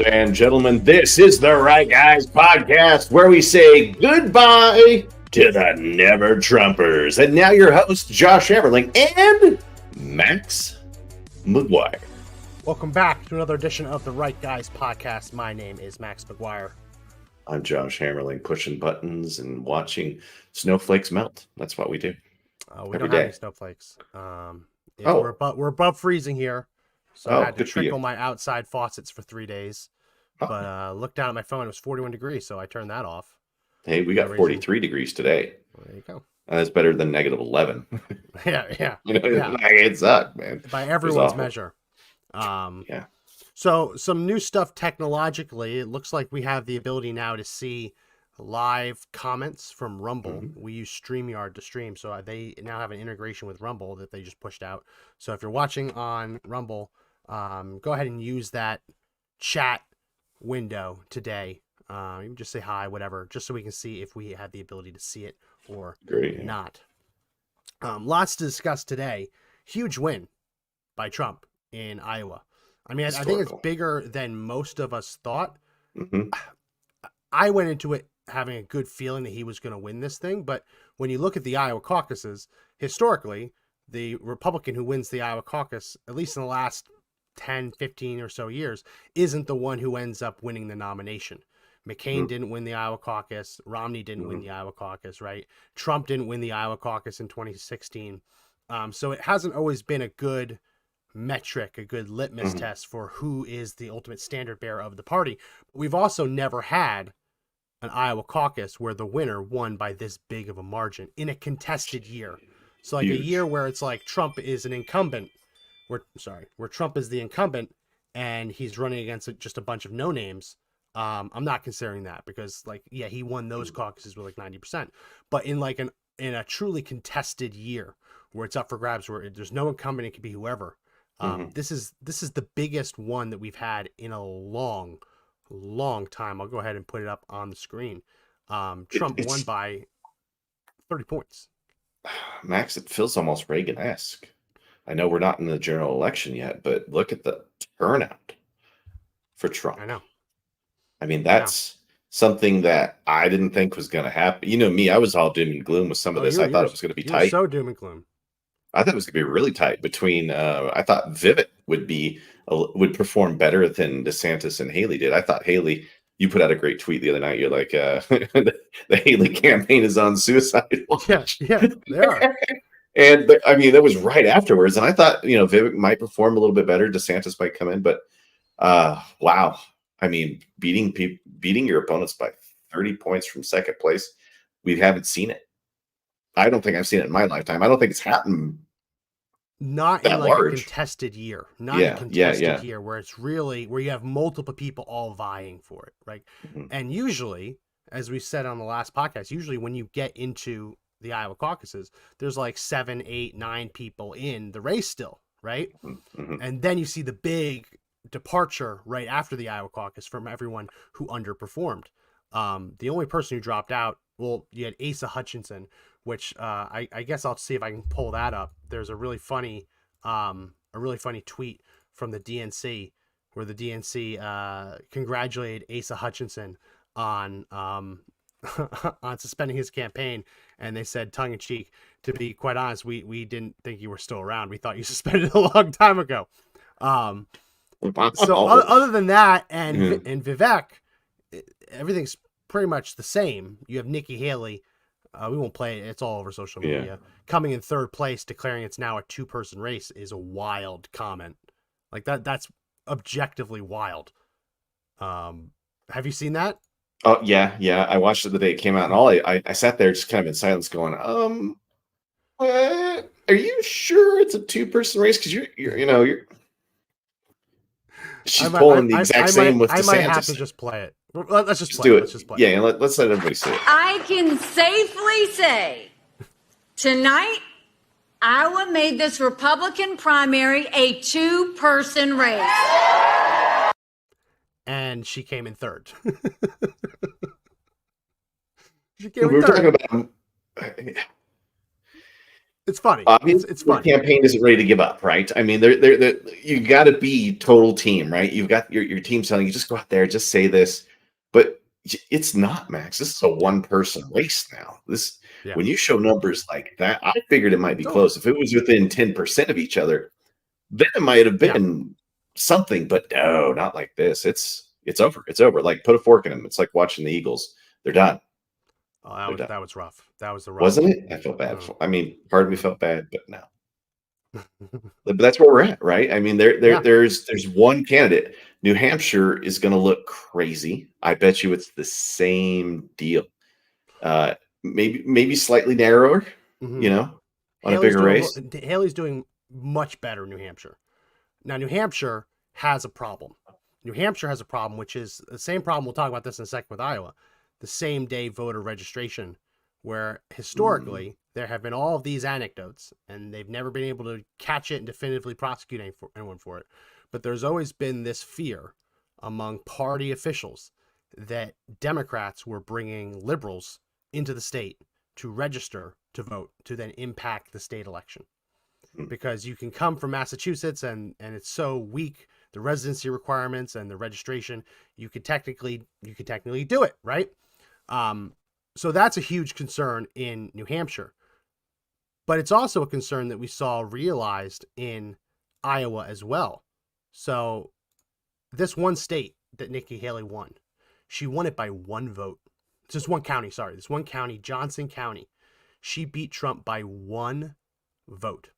and gentlemen, this is the Right Guys podcast where we say goodbye to the Never Trumpers. And now your host, Josh Everling and Max McGuire. Welcome back to another edition of the Right Guys podcast. My name is Max McGuire. I'm Josh Hammerling, pushing buttons and watching snowflakes melt. That's what we do. We don't have any snowflakes. We're above freezing here, so I had to trickle my outside faucets for 3 days. But looked down at my phone; it was 41 degrees, so I turned that off. Hey, we got 43 degrees today. Well, there you go. That's better than negative 11. Yeah. It sucked, man. By everyone's measure. Yeah. So some new stuff technologically. It looks like we have the ability now to see live comments from Rumble. Mm-hmm. We use StreamYard to stream, so they now have an integration with Rumble that they just pushed out. So if you're watching on Rumble, go ahead and use that chat window today. You can just say hi, whatever, just so we can see if we have the ability to see it or not. Lots to discuss today. Huge win by Trump in Iowa. I mean, I think it's bigger than most of us thought. Mm-hmm. I went into it having a good feeling that he was going to win this thing. But when you look at the Iowa caucuses, historically, the Republican who wins the Iowa caucus, at least in the last 10, 15 or so years, isn't the one who ends up winning the nomination. McCain didn't win the Iowa caucus. Romney didn't win the Iowa caucus, right? Trump didn't win the Iowa caucus in 2016. So it hasn't always been a good metric, a good litmus test for who is the ultimate standard bearer of the party. But we've also never had an Iowa caucus where the winner won by this big of a margin in a contested year. So like a year where it's like Trump is an incumbent, where Trump is the incumbent and he's running against just a bunch of no names. I'm not considering that because he won those caucuses with 90%, but in a truly contested year where it's up for grabs, where there's no incumbent, it could be whoever. This is the biggest one that we've had in a long time. I'll go ahead and put it up on the screen. Trump won by 30 points. Max, it feels almost Reagan-esque. I know we're not in the general election yet, but look at the turnout for Trump. I know. I mean, that's something that I didn't think was going to happen. You know me, I was all doom and gloom with some of this. I thought it was going to be tight. So doom and gloom. I thought it was going to be really tight between. I thought Vivek would perform better than DeSantis and Haley did. I thought Haley. You put out a great tweet the other night. You're like, the Haley campaign is on suicide watch. Yeah, they are. And I mean, that was right afterwards. And I thought, Vivek might perform a little bit better. DeSantis might come in, but wow. I mean, beating your opponents by 30 points from second place, we haven't seen it. I don't think I've seen it in my lifetime. I don't think it's happened. Not in a contested year. Not a contested year where it's really where you have multiple people all vying for it, right? Mm-hmm. And usually, as we said on the last podcast, usually when you get into the Iowa caucuses, there's 7, 8, 9 people in the race still, right? Mm-hmm. And then you see the big departure right after the Iowa caucus from everyone who underperformed. The only person who dropped out, well, you had Asa Hutchinson, which I guess I'll see if I can pull that up. There's a really funny tweet from the DNC where the DNC congratulated Asa Hutchinson on on suspending his campaign, and they said, tongue in cheek, to be quite honest, we didn't think you were still around. We thought you suspended a long time ago. So other than that, and Vivek, everything's pretty much the same. You have Nikki Haley. We won't play it. It's all over social media. Yeah. Coming in third place, declaring it's now a 2-person race is a wild comment. That's objectively wild. Have you seen that? Oh, yeah. I watched it the day it came out, and all I sat there just kind of in silence going, are you sure it's a 2-person race? Because you're she's pulling the exact same with DeSantis. I might have to just play it. Let's just play do it. Let's just play it. Yeah, let's let everybody see it. I can safely say tonight, Iowa made this Republican primary a 2-person race. And she came in third. Talking about It's funny. Obviously, It's the funny. campaign isn't ready to give up, right? I mean, you got to be total team, right? You've got your team telling you just go out there, just say this, but it's not, Max. This is a one-person race now. Yeah. When you show numbers like that, I figured it might be It's close. If it was within 10% of each other, then it might have been something, but no, not like this. It's over. It's over. Like put a fork in them. It's like watching the Eagles. They're done. Oh, that was rough. That was the rough. Wasn't it? I felt bad. I mean, part of me felt bad, but no. But that's where we're at, right? I mean, there's one candidate. New Hampshire is going to look crazy. I bet you it's the same deal. Maybe slightly narrower, on a bigger race. Haley's doing much better in New Hampshire. Now, New Hampshire has a problem. New Hampshire has a problem, which is the same problem. We'll talk about this in a second with Iowa. The same day voter registration, where historically there have been all of these anecdotes and they've never been able to catch it and definitively prosecute anyone for it. But there's always been this fear among party officials that Democrats were bringing liberals into the state to register to vote to then impact the state election. Because you can come from Massachusetts and it's so weak, the residency requirements and the registration, you could technically do it, right? So that's a huge concern in New Hampshire. But it's also a concern that we saw realized in Iowa as well. So this one state that Nikki Haley won, she won it by one vote. Just one county, sorry. This one county, Johnson County. She beat Trump by one vote.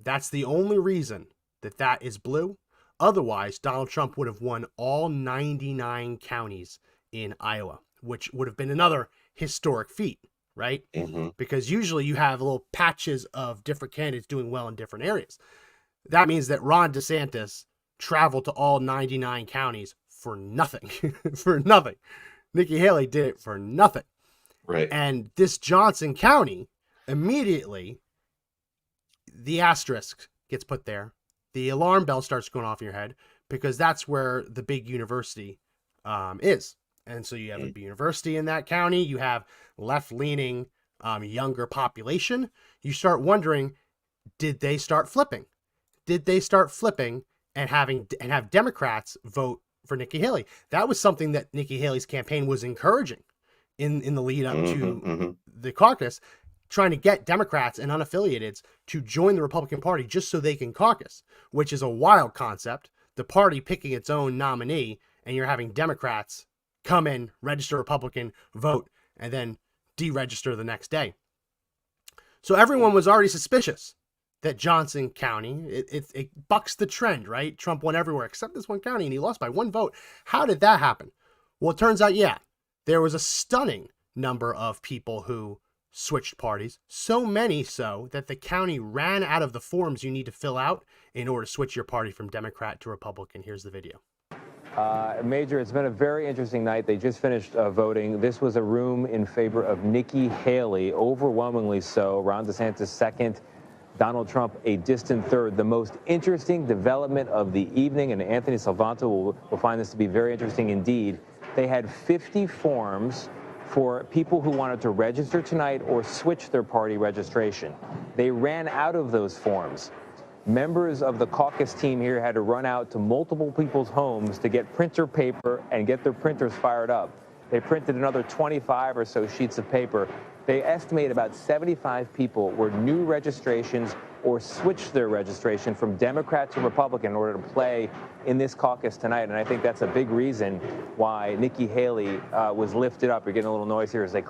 That's the only reason that is blue. Otherwise, Donald Trump would have won all 99 counties in Iowa, which would have been another historic feat, right? Mm-hmm. Because usually you have little patches of different candidates doing well in different areas. That means that Ron DeSantis traveled to all 99 counties for nothing. For nothing. Nikki Haley did it for nothing. Right. And this Johnson County, immediately, the asterisk gets put there. The alarm bell starts going off in your head because that's where the big university is. And so you have a big university in that county. You have left-leaning, younger population. You start wondering, did they start flipping? Did they start flipping and have Democrats vote for Nikki Haley? That was something that Nikki Haley's campaign was encouraging in the lead up to the caucus, trying to get Democrats and unaffiliateds to join the Republican Party just so they can caucus, which is a wild concept. The party picking its own nominee, and you're having Democrats come in, register Republican, vote, and then deregister the next day. So everyone was already suspicious that Johnson County, it bucks the trend, right? Trump won everywhere except this one county, and he lost by one vote. How did that happen? Well, it turns out, there was a stunning number of people who switched parties, so many so that the county ran out of the forms you need to fill out in order to switch your party from Democrat to Republican. Here's the video. Major, it's been a very interesting night. They just finished voting. This was a room in favor of Nikki Haley, overwhelmingly so. Ron DeSantis second, Donald Trump a distant third. The most interesting development of the evening, and Anthony Salvanto will find this to be very interesting indeed. They had 50 forms for people who wanted to register tonight or switch their party registration. They ran out of those forms. Members of the caucus team here had to run out to multiple people's homes to get printer paper and get their printers fired up. They printed another 25 or so sheets of paper. They estimate about 75 people were new registrations or switched their registration from Democrat to Republican in order to play in this caucus tonight. And I think that's a big reason why Nikki Haley was lifted up. You're getting a little noise here as they.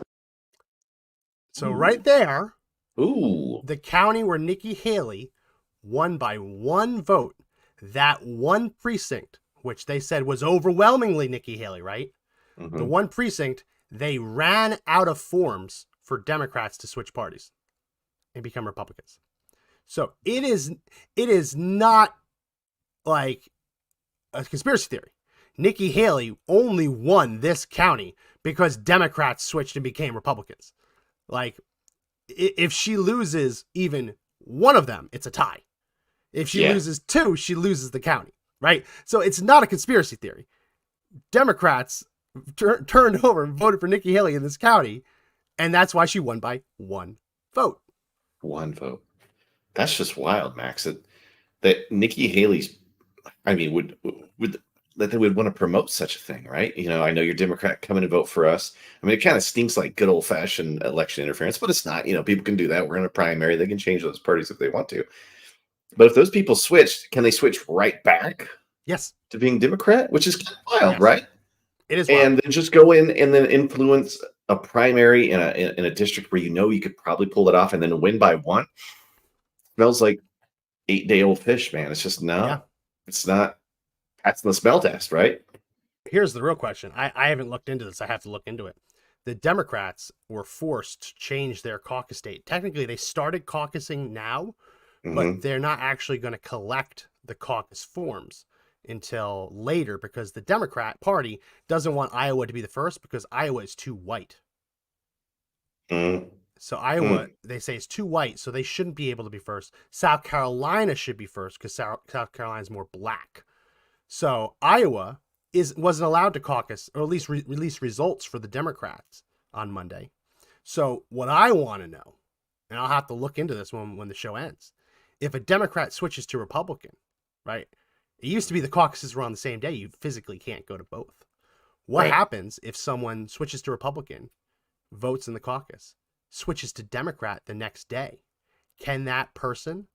So right there, the county where Nikki Haley won by one vote, that one precinct, which they said was overwhelmingly Nikki Haley, right? The one precinct, they ran out of forms for Democrats to switch parties and become Republicans. So it is not like a conspiracy theory. Nikki Haley only won this county because Democrats switched and became Republicans. Like, if she loses even one of them, it's a tie. If she loses two, she loses the county, right? So it's not a conspiracy theory. Democrats turned over and voted for Nikki Haley in this county, and that's why she won by one vote. One vote. That's just wild, Max. That Nikki Haley's, I mean, would that they would want to promote such a thing, right? I know you're Democrat, come in and vote for us. I mean, it kind of stinks like good old fashioned election interference, but it's not. People can do that. We're in a primary; they can change those parties if they want to. But if those people switched, can they switch right back Yes. to being Democrat? Which is kind of wild, Yes. right? It is wild. And then just go in and then influence a primary in a district where you could probably pull it off and then win by one. Smells like 8-day-old fish, man. It's just no. Yeah. It's not. That's the smell test, right? Here's the real question. I haven't looked into this. I have to look into it. The Democrats were forced to change their caucus date. Technically, they started caucusing now, but they're not actually going to collect the caucus forms until later because the Democrat Party doesn't want Iowa to be the first because Iowa is too white. So Iowa, they say, is too white, so they shouldn't be able to be first. South Carolina should be first because South Carolina is more black. So Iowa wasn't allowed to caucus or at least release results for the Democrats on Monday. So what I want to know, and I'll have to look into this when the show ends, if a Democrat switches to Republican, right? It used to be the caucuses were on the same day. You physically can't go to both. What happens if someone switches to Republican, votes in the caucus, switches to Democrat the next day? Can that person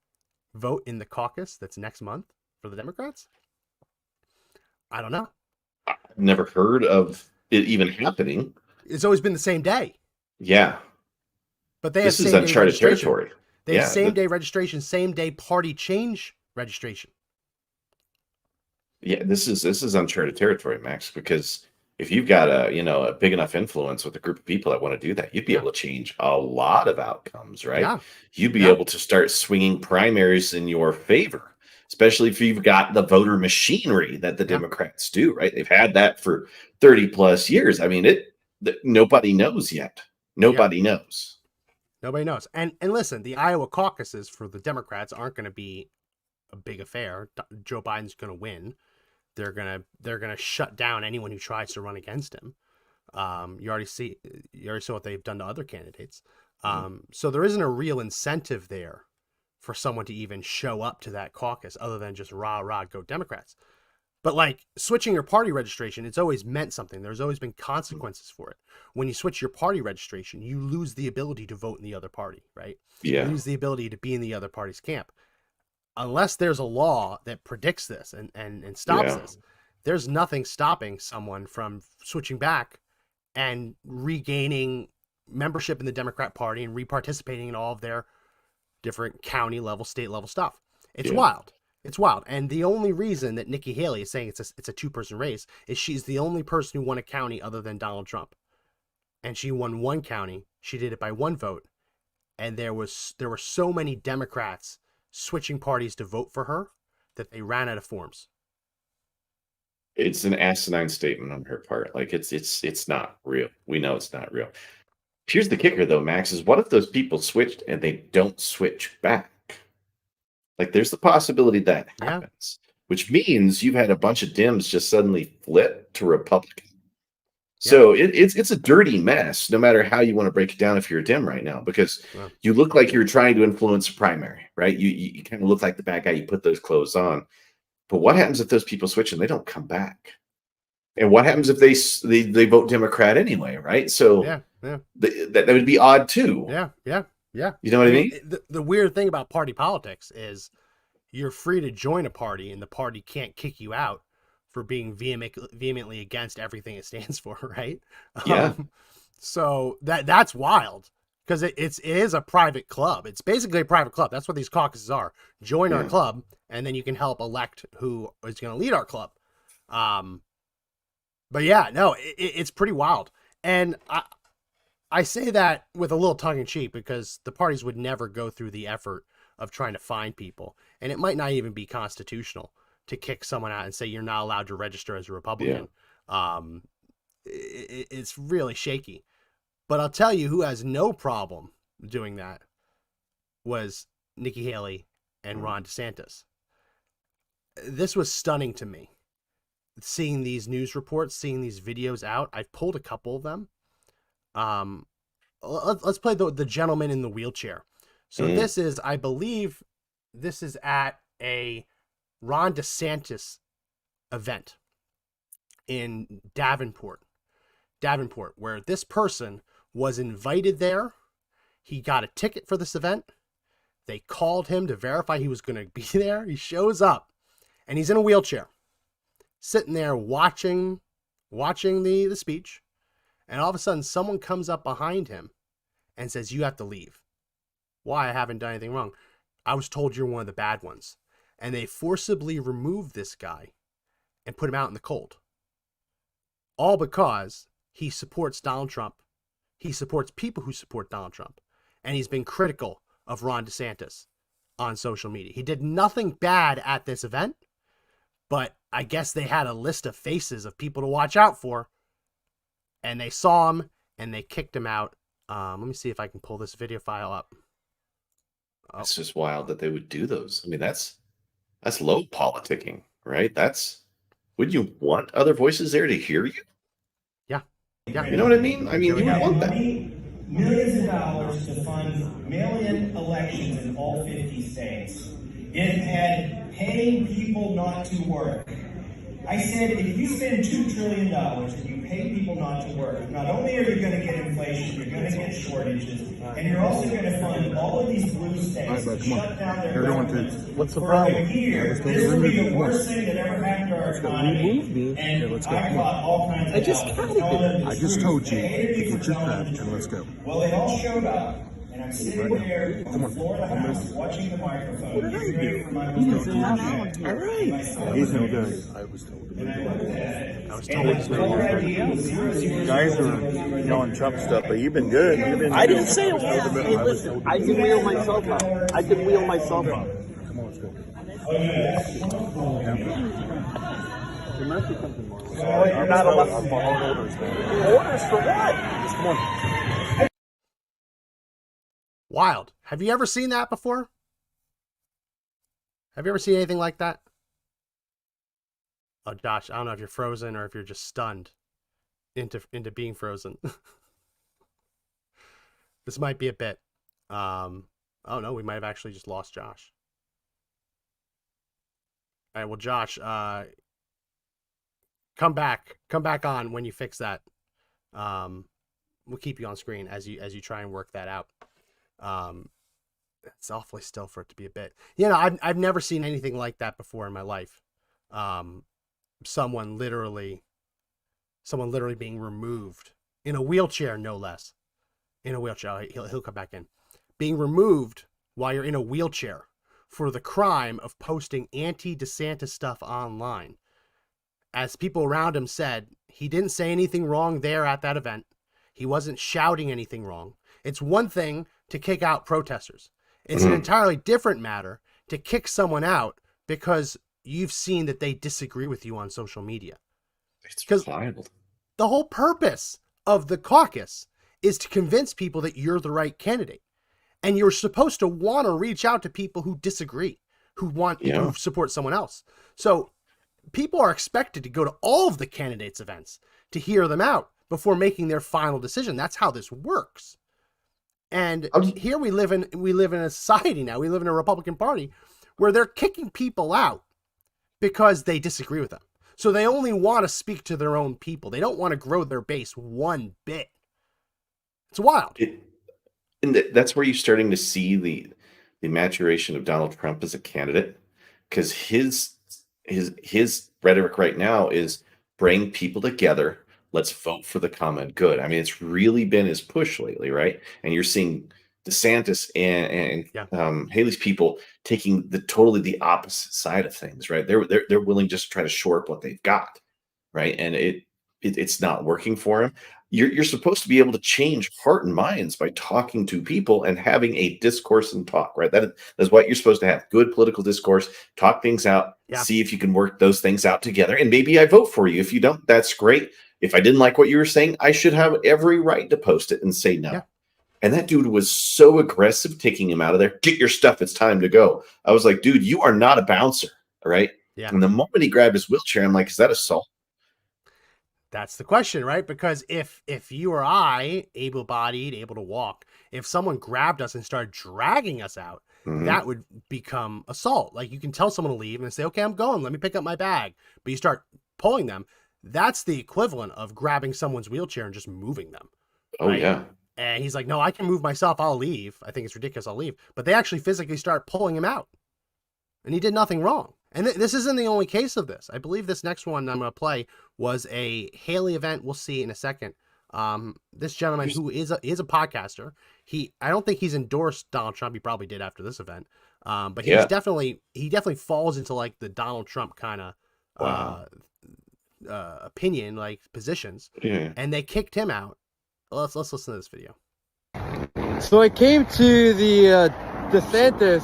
vote in the caucus that's next month for the Democrats? I don't know. I've never heard of it even happening. It's always been the same day. Yeah. But they this have is same-day uncharted registration. territory. They have same-day registration, same-day party change registration. Yeah, this is uncharted territory, Max, because if you've got a big enough influence with a group of people that want to do that, you'd be able to change a lot of outcomes, right? Yeah. You'd be able to start swinging primaries in your favor, especially if you've got the voter machinery that the Democrats do, right? They've had that for 30 plus years. I mean, nobody knows yet. Nobody knows. Nobody knows. And listen, the Iowa caucuses for the Democrats aren't going to be a big affair. Joe Biden's going to win. They're gonna shut down anyone who tries to run against him. You already saw what they've done to other candidates. So there isn't a real incentive there for someone to even show up to that caucus other than just rah rah go Democrats. But like switching your party registration, it's always meant something. There's always been consequences for it. When you switch your party registration, you lose the ability to vote in the other party, right? Yeah. You lose the ability to be in the other party's camp. Unless there's a law that predicts this and stops this, there's nothing stopping someone from switching back and regaining membership in the Democrat Party and reparticipating in all of their different county level, state level stuff. It's wild. It's wild. And the only reason that Nikki Haley is saying it's a two-person race is she's the only person who won a county other than Donald Trump. And she won one county. She did it by one vote. And there were so many Democrats switching parties to vote for her that they ran out of forms. It's an asinine statement on her part. Like it's not real. We know it's not real. Here's the kicker though, Max, is what if those people switched and they don't switch back? Like there's the possibility that happens, which means you've had a bunch of Dems just suddenly flip to Republican. So it's a dirty mess, no matter how you want to break it down if you're a Dem right now, because you look like you're trying to influence a primary, right? You kind of look like the bad guy. You put those clothes on. But what happens if those people switch and they don't come back? And what happens if they vote Democrat anyway, right? So that would be odd too. Yeah. You know what I mean? The weird thing about party politics is you're free to join a party and the party can't kick you out for being vehemently against everything it stands for, right? Yeah. So that's wild because it is a private club. It's basically a private club. That's what these caucuses are. Join our club, and then you can help elect who is going to lead our club. But yeah, no, it's pretty wild. And I say that with a little tongue in cheek because the parties would never go through the effort of trying to find people, and it might not even be constitutional to kick someone out and say you're not allowed to register as a Republican. It's really shaky. But I'll tell you who has no problem doing that was Nikki Haley and Ron DeSantis. This was stunning to me. Seeing these news reports, seeing these videos out, I've pulled a couple of them. Let's play the gentleman in the wheelchair. So this is, I believe, this is at a Ron DeSantis event in Davenport, where this person was invited there. He got a ticket for this event. They called him to verify he was going to be there. He shows up, and he's in a wheelchair, sitting there watching the speech. And all of a sudden, someone comes up behind him and says, "You have to leave." Why? I haven't done anything wrong. I was told you're one of the bad ones. And they forcibly removed this guy and put him out in the cold. All because he supports Donald Trump. He supports people who support Donald Trump. And he's been critical of Ron DeSantis on social media. He did nothing bad at this event, but I guess they had a list of faces of people to watch out for. And they saw him and they kicked him out. Let me see if I can pull this video file up. Oh. It's just wild that they would do those. I mean, that's low politicking, right? Would you want other voices there to hear you? Yeah. You know what I mean? I mean, you would want that. Millions of dollars to fund mail-in elections in all 50 states. It had paying people not to work. I said, if you spend $2 trillion and you pay people not to work, not only are you going to get inflation, you're going to get shortages, and you're also going to fund all of these blue states to shut down their governments. What's the problem? For a year, this will be the worst thing that ever happened to our economy. And I got all kinds of help. I just told you to get your crap and let's go. Well, they all showed up. And I'm sitting there on the floor of the house watching the microphone. What did I do? All right. He's no good. I was told. You guys are yelling Trump stuff, but you've been good. I didn't say it was. Hey, listen, I can wheel myself out. Come on, let's go. You're not allowed orders. Orders for what? Just come on. Wild. Have you ever seen that before? Have you ever seen anything like that? Oh, Josh, I don't know if you're frozen or if you're just stunned into being frozen. This might be a bit. Oh no, we might have actually just lost Josh. All right, well, Josh, come back on when you fix that. We'll keep you on screen as you try and work that out. It's awfully still for it to be a bit. You know, I've never seen anything like that before in my life. Someone literally being removed in a wheelchair, no less. In a wheelchair, he'll come back in. Being removed while you're in a wheelchair for the crime of posting anti-DeSantis stuff online. As people around him said, he didn't say anything wrong there at that event. He wasn't shouting anything wrong. It's one thing to kick out protesters. It's an entirely different matter to kick someone out because you've seen that they disagree with you on social media. It's wild. The whole purpose of the caucus is to convince people that you're the right candidate. And you're supposed to want to reach out to people who disagree, who support someone else. So people are expected to go to all of the candidates' events to hear them out before making their final decision. That's how this works. And here we live in a society now. We live in a Republican Party where they're kicking people out because they disagree with them. So they only want to speak to their own people. They don't want to grow their base one bit. It's wild. And that's where you're starting to see the maturation of Donald Trump as a candidate, because his rhetoric right now is bring people together. Let's vote for the common good. I mean, it's really been his push lately, right? And you're seeing DeSantis and Haley's people taking totally the opposite side of things, right? They're willing just to try to shore up what they've got, right? And it's not working for him. You're supposed to be able to change heart and minds by talking to people and having a discourse and talk, right? That's what you're supposed to have. Good political discourse, talk things out, see if you can work those things out together. And maybe I vote for you. If you don't, that's great. If I didn't like what you were saying, I should have every right to post it and say no. Yeah. And that dude was so aggressive, taking him out of there. Get your stuff. It's time to go. I was like, dude, you are not a bouncer. All right. Yeah. And the moment he grabbed his wheelchair, I'm like, is that assault? That's the question, right? Because if you or I, able-bodied, able to walk, If someone grabbed us and started dragging us out, Mhm. that would become assault. Like, you can tell someone to leave and say, okay, I'm going, let me pick up my bag. But you start pulling them. That's the equivalent of grabbing someone's wheelchair and just moving them. Oh right? yeah. And he's like, no, I can move myself. I'll leave. I think it's ridiculous. I'll leave. But they actually physically start pulling him out. And he did nothing wrong. And this isn't the only case of this. I believe this next one I'm going to play was a Haley event. We'll see in a second. This gentleman who is a podcaster, I don't think he's endorsed Donald Trump. He probably did after this event. But he definitely falls into like the Donald Trump kind of opinion, like positions. Yeah. And they kicked him out. Let's listen to this video. So I came to the DeSantis.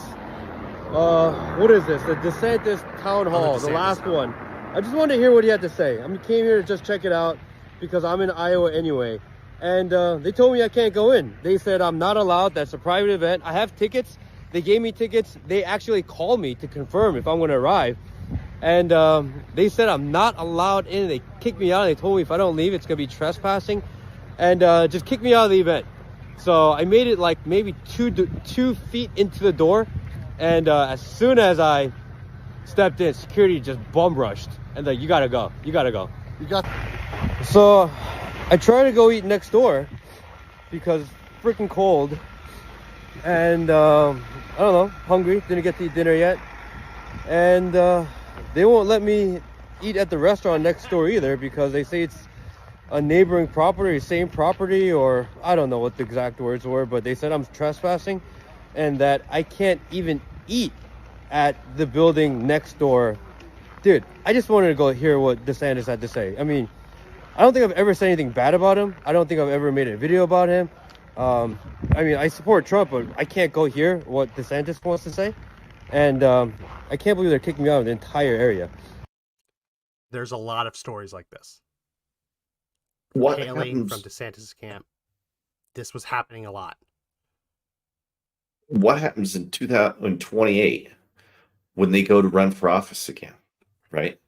What is this? The DeSantis town hall, the last one. I just wanted to hear what he had to say. I came here to just check it out because I'm in Iowa anyway. And they told me I can't go in. They said I'm not allowed. That's a private event. I have tickets. They gave me tickets. They actually called me to confirm if I'm going to arrive. And they said I'm not allowed in. They kicked me out. They told me if I don't leave, it's going to be trespassing. And just kicked me out of the event. So I made it like maybe 2 feet into the door. And as soon as I stepped in, security just bum rushed. And like, you gotta go. You gotta go. So I tried to go eat next door because it's freaking cold. And I don't know, hungry. Didn't get to eat dinner yet. And they won't let me eat at the restaurant next door either because they say it's a neighboring property, same property, or I don't know what the exact words were, but they said I'm trespassing and that I can't even eat at the building next door. Dude, I just wanted to go hear what DeSantis had to say. I mean, I don't think I've ever said anything bad about him. I don't think I've ever made a video about him. I mean, I support Trump, but I can't go hear what DeSantis wants to say. And I can't believe they're kicking me out of the entire area. There's a lot of stories like this. What Haley happens? from DeSantis' camp. This was happening a lot. What happens in 2028 when they go to run for office again? Right?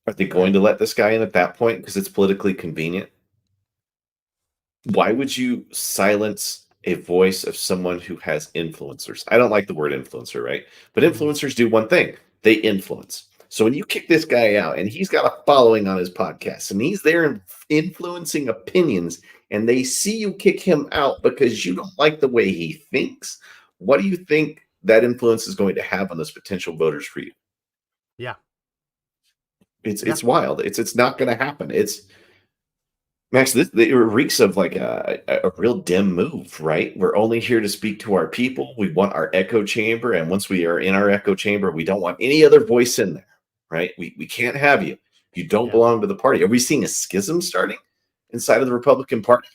Are they going to let this guy in at that point because it's politically convenient? Why would you silence a voice of someone who has influencers? I don't like the word influencer, right? But influencers do one thing. They influence. So when you kick this guy out and he's got a following on his podcast and he's there influencing opinions and they see you kick him out because you don't like the way he thinks, what do you think that influence is going to have on those potential voters for you? Yeah. It's wild. It's not going to happen. It's Max, it reeks of like a real dim move, right? We're only here to speak to our people. We want our echo chamber. And once we are in our echo chamber, we don't want any other voice in there, right? We can't have you. You don't belong to the party. Are we seeing a schism starting inside of the Republican Party?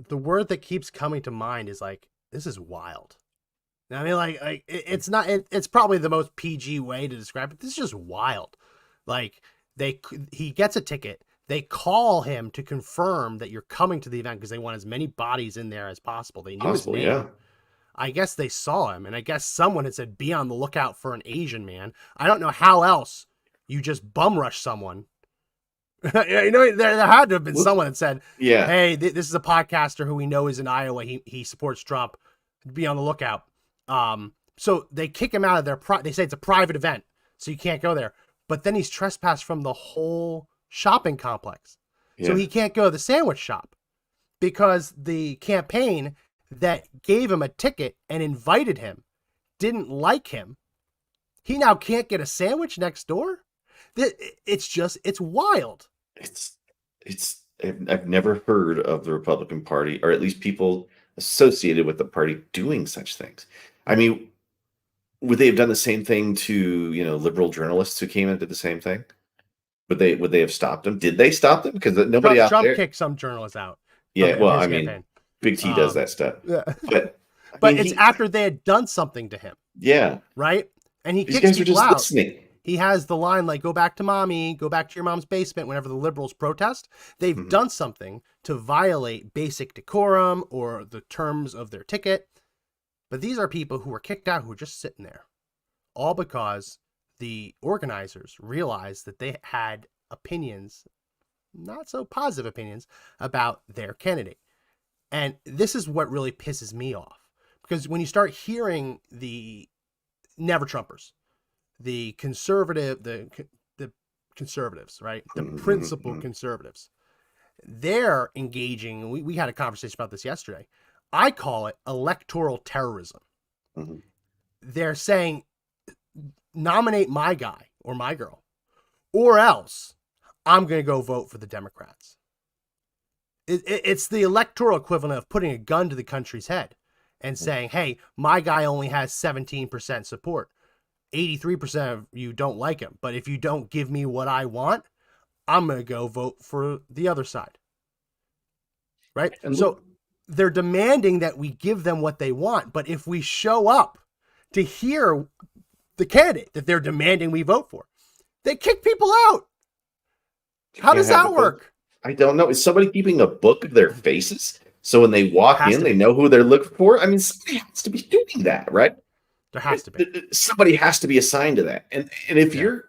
The word that keeps coming to mind is like, this is wild. I mean, like it's not, it's probably the most PG way to describe it. This is just wild. Like he gets a ticket. They call him to confirm that you're coming to the event because they want as many bodies in there as possible. They knew his name. Yeah. I guess they saw him, and I guess someone had said, be on the lookout for an Asian man. I don't know how else you just bum rush someone. You know, there had to have been someone that said, hey, this is a podcaster who we know is in Iowa. He supports Trump. Be on the lookout. So they kick him out of their, they say it's a private event, so you can't go there. But then he's trespassed from the whole shopping complex. So he can't go to the sandwich shop because the campaign that gave him a ticket and invited him didn't like him. He now can't get a sandwich next door. It's wild. I've never heard of the Republican Party, or at least people associated with the party, doing such things. I mean, would they have done the same thing to, liberal journalists who came and did the same thing? Would they have stopped them? Did they stop them? Because nobody out there. Trump kicked some journalists out. Yeah, well, I mean, campaign. Big T does that stuff. Yeah. But it's after they had done something to him. Yeah. Right? And he kicks people out. Listening. He has the line like, go back to mommy, go back to your mom's basement whenever the liberals protest. They've done something to violate basic decorum or the terms of their ticket. But these are people who were kicked out who are just sitting there. All because the organizers realized that they had opinions, not so positive opinions, about their candidate. And this is what really pisses me off, because when you start hearing the never Trumpers, the conservatives, right? The principal conservatives, they're engaging. We had a conversation about this yesterday. I call it electoral terrorism. They're saying, nominate my guy or my girl, or else I'm going to go vote for the Democrats. It's the electoral equivalent of putting a gun to the country's head and saying, hey, my guy only has 17% support. 83% of you don't like him. But if you don't give me what I want, I'm going to go vote for the other side. Right? And so they're demanding that we give them what they want. But if we show up to hear the candidate that they're demanding we vote for, they kick people out. How does that work? I don't know. Is somebody keeping a book of their faces? So when they walk in, they know who they're looking for? I mean, somebody has to be doing that, right? There has to be. Somebody has to be assigned to that. And if you're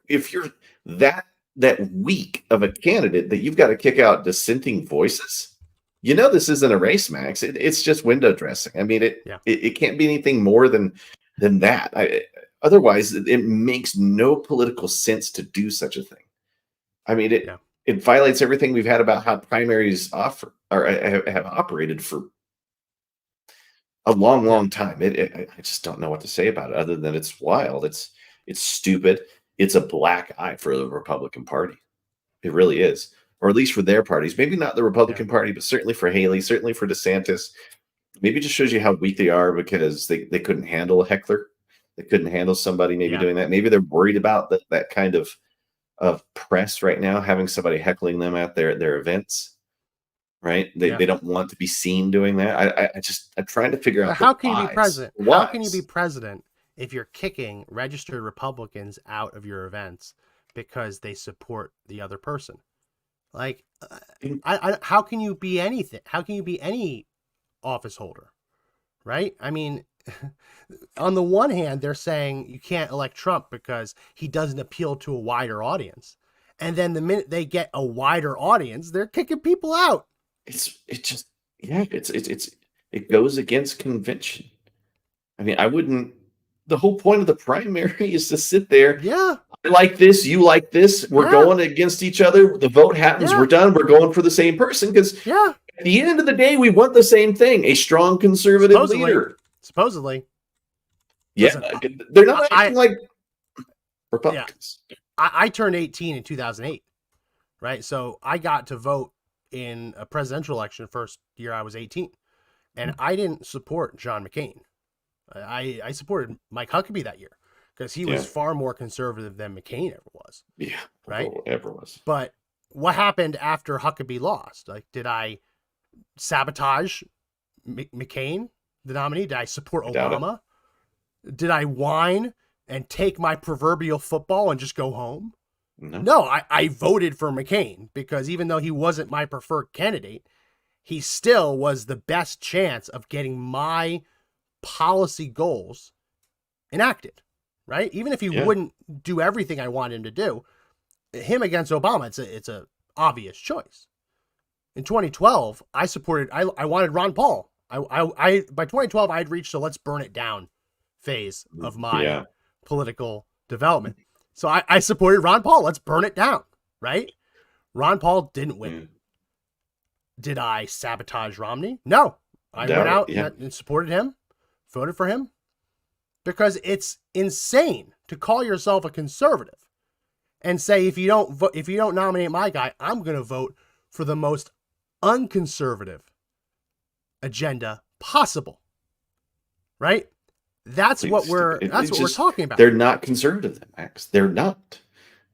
that weak of a candidate that you've got to kick out dissenting voices, this isn't a race, Max. It's just window dressing. I mean, it can't be anything more than that. Otherwise, it makes no political sense to do such a thing. I mean, it violates everything we've had about how primaries have operated for a long, long time. I just don't know what to say about it other than it's wild. It's stupid. It's a black eye for the Republican Party. It really is, or at least for their parties. Maybe not the Republican Party, but certainly for Haley, certainly for DeSantis. Maybe it just shows you how weak they are because they couldn't handle a heckler. They couldn't handle somebody doing that. Maybe they're worried about that kind of press right now, having somebody heckling them at their events, right? They don't want to be seen doing that. I'm trying to figure out how can you be president? How can you be president if you're kicking registered Republicans out of your events because they support the other person? Like, how can you be anything? How can you be any office holder, right? I mean, on the one hand, they're saying you can't elect Trump because he doesn't appeal to a wider audience. And then the minute they get a wider audience, they're kicking people out. It goes against convention. I mean, the whole point of the primary is to sit there. Yeah. I like this, you like this. We're going against each other. The vote happens. We're done. We're going for the same person because at the end of the day, we want the same thing: a strong conservative leader. Supposedly. Yeah, listen, they're not acting like Republicans. Yeah. I turned 18 in 2008, right? So I got to vote in a presidential election first year I was 18. And I didn't support John McCain. I supported Mike Huckabee that year because he was far more conservative than McCain ever was. Yeah, right? Ever was. But what happened after Huckabee lost? Like, did I sabotage McCain, the nominee? Did I support Obama? Did I whine and take my proverbial football and just go home? No, I voted for McCain because even though he wasn't my preferred candidate, he still was the best chance of getting my policy goals enacted, right? Even if he wouldn't do everything I wanted him to do, him against Obama, it's a obvious choice. In 2012, I wanted Ron Paul. I by 2012, I had reached the let's burn it down phase of my political development. So I supported Ron Paul. Let's burn it down, right? Ron Paul didn't win. Did I sabotage Romney? No. I went out and supported him, voted for him, because it's insane to call yourself a conservative and say if you don't nominate my guy, I'm going to vote for the most unconservative agenda possible. Right? That's what we're talking about. They're not conservative, Max. They're not.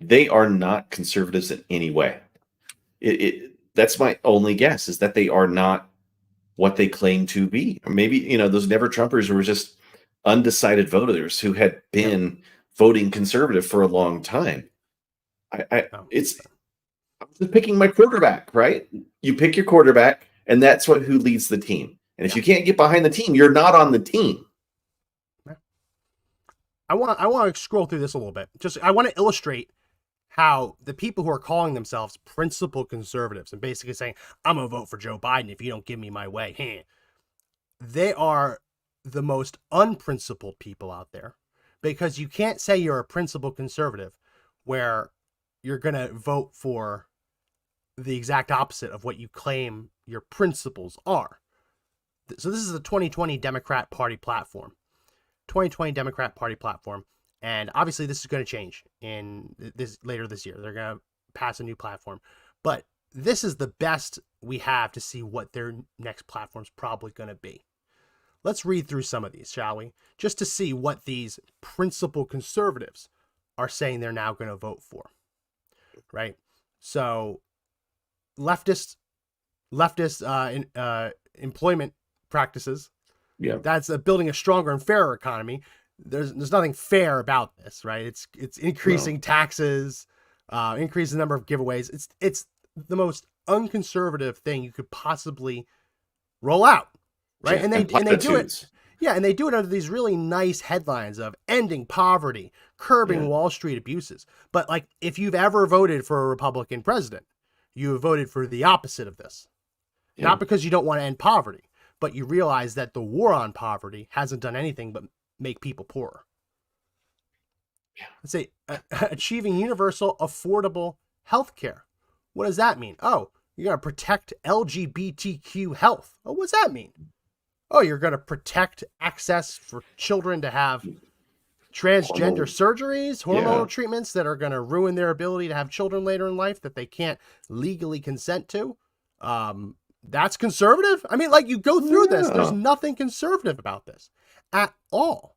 They are not conservatives in any way. That's my only guess, is that they are not what they claim to be. Or maybe, those never Trumpers were just undecided voters who had been voting conservative for a long time. I was just picking my quarterback, right? You pick your quarterback, and that's who leads the team. And if you can't get behind the team, you're not on the team. I want to scroll through this a little bit. I want to illustrate how the people who are calling themselves principled conservatives and basically saying, I'm going to vote for Joe Biden if you don't give me my way, they are the most unprincipled people out there, because you can't say you're a principled conservative where you're going to vote for the exact opposite of what you claim your principles are. So this is the 2020 Democrat Party platform. 2020 Democrat Party platform. And obviously this is going to change in this later this year. They're going to pass a new platform. But this is the best we have to see what their next platform's probably going to be. Let's read through some of these, shall we? Just to see what these principled conservatives are saying they're now going to vote for. Right? So leftist employment practices. Yeah. That's building a stronger and fairer economy. There's nothing fair about this, right? It's increasing taxes, increasing the number of giveaways. It's the most unconservative thing you could possibly roll out, right? Yeah, and they do platitudes. it. Yeah, and they do it under these really nice headlines of ending poverty, curbing Wall Street abuses. But like, if you've ever voted for a Republican president, you have voted for the opposite of this. Yeah. Not because you don't want to end poverty, but you realize that the war on poverty hasn't done anything but make people poorer. Yeah. Let's say achieving universal affordable health care. What does that mean? Oh, you're going to protect LGBTQ health. Oh, what's that mean? Oh, you're going to protect access for children to have transgender surgeries, hormonal treatments that are going to ruin their ability to have children later in life that they can't legally consent to. That's conservative? I mean, like, you go through this, there's nothing conservative about this at all.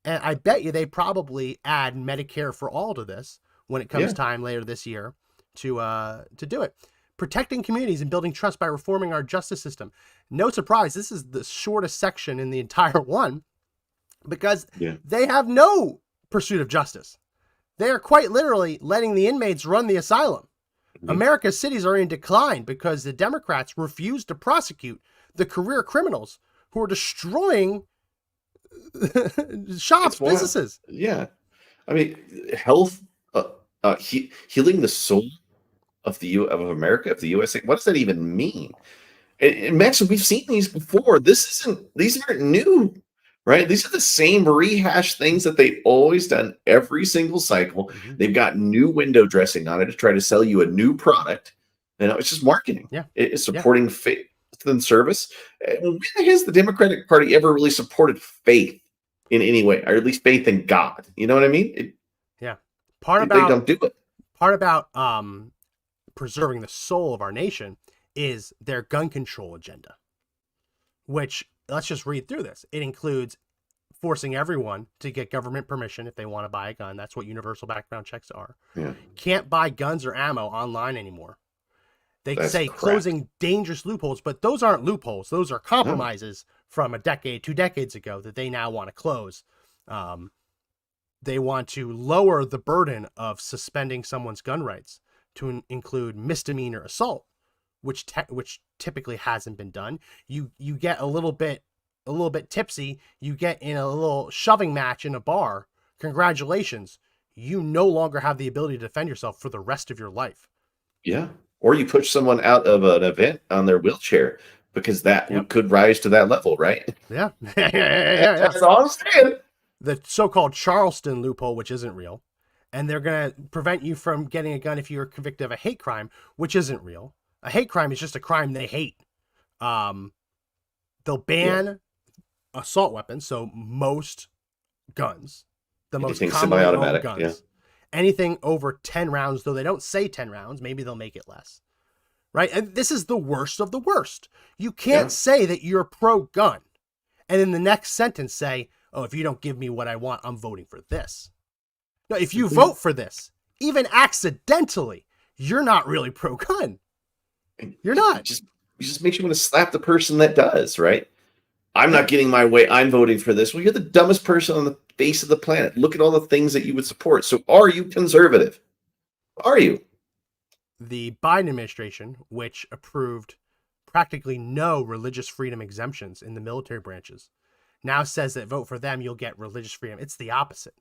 And I bet you they probably add Medicare for all to this when it comes time later this year to do it. Protecting communities and building trust by reforming our justice system. No surprise, this is the shortest section in the entire one, because they have no pursuit of justice. They are quite literally letting the inmates run the asylum. America's cities are in decline because the Democrats refuse to prosecute the career criminals who are destroying shops, businesses. Yeah. I mean, health, healing the soul of of America, of the USA. What does that even mean? And Max, we've seen these before. These aren't new, right? These are the same rehashed things that they've always done every single cycle. They've got new window dressing on it to try to sell you a new product. You know, it's just marketing. Yeah. It's supporting faith and service. When has the Democratic Party ever really supported faith in any way, or at least faith in God? You know what I mean? They don't do it. Part about preserving the soul of our nation is their gun control agenda, which, let's just read through this. It includes forcing everyone to get government permission if they want to buy a gun. That's what universal background checks are. Yeah. Can't buy guns or ammo online anymore. They say closing dangerous loopholes, but those aren't loopholes. Those are compromises from a decade, 2 decades ago that they now want to close. They want to lower the burden of suspending someone's gun rights to include misdemeanor assault, which typically hasn't been done. You get a little bit tipsy, you get in a little shoving match in a bar. Congratulations, you no longer have the ability to defend yourself for the rest of your life. Yeah, or you push someone out of an event on their wheelchair because that could rise to that level, right? Yeah. That's all I'm saying. The so-called Charleston loophole, which isn't real. And they're going to prevent you from getting a gun if you're convicted of a hate crime, which isn't real. A hate crime is just a crime they hate. They'll ban assault weapons, so most guns, most commonly owned guns, anything over 10 rounds, though they don't say 10 rounds, maybe they'll make it less, right? And this is the worst of the worst. You can't say that you're pro-gun and in the next sentence say, oh, if you don't give me what I want, I'm voting for this. No, if you vote for this, even accidentally, you're not really pro-gun. You're not. It just makes you want to slap the person that does, right? I'm not getting my way. I'm voting for this. Well, you're the dumbest person on the face of the planet. Look at all the things that you would support. So are you conservative? Are you? The Biden administration, which approved practically no religious freedom exemptions in the military branches, now says that vote for them, you'll get religious freedom. It's the opposite.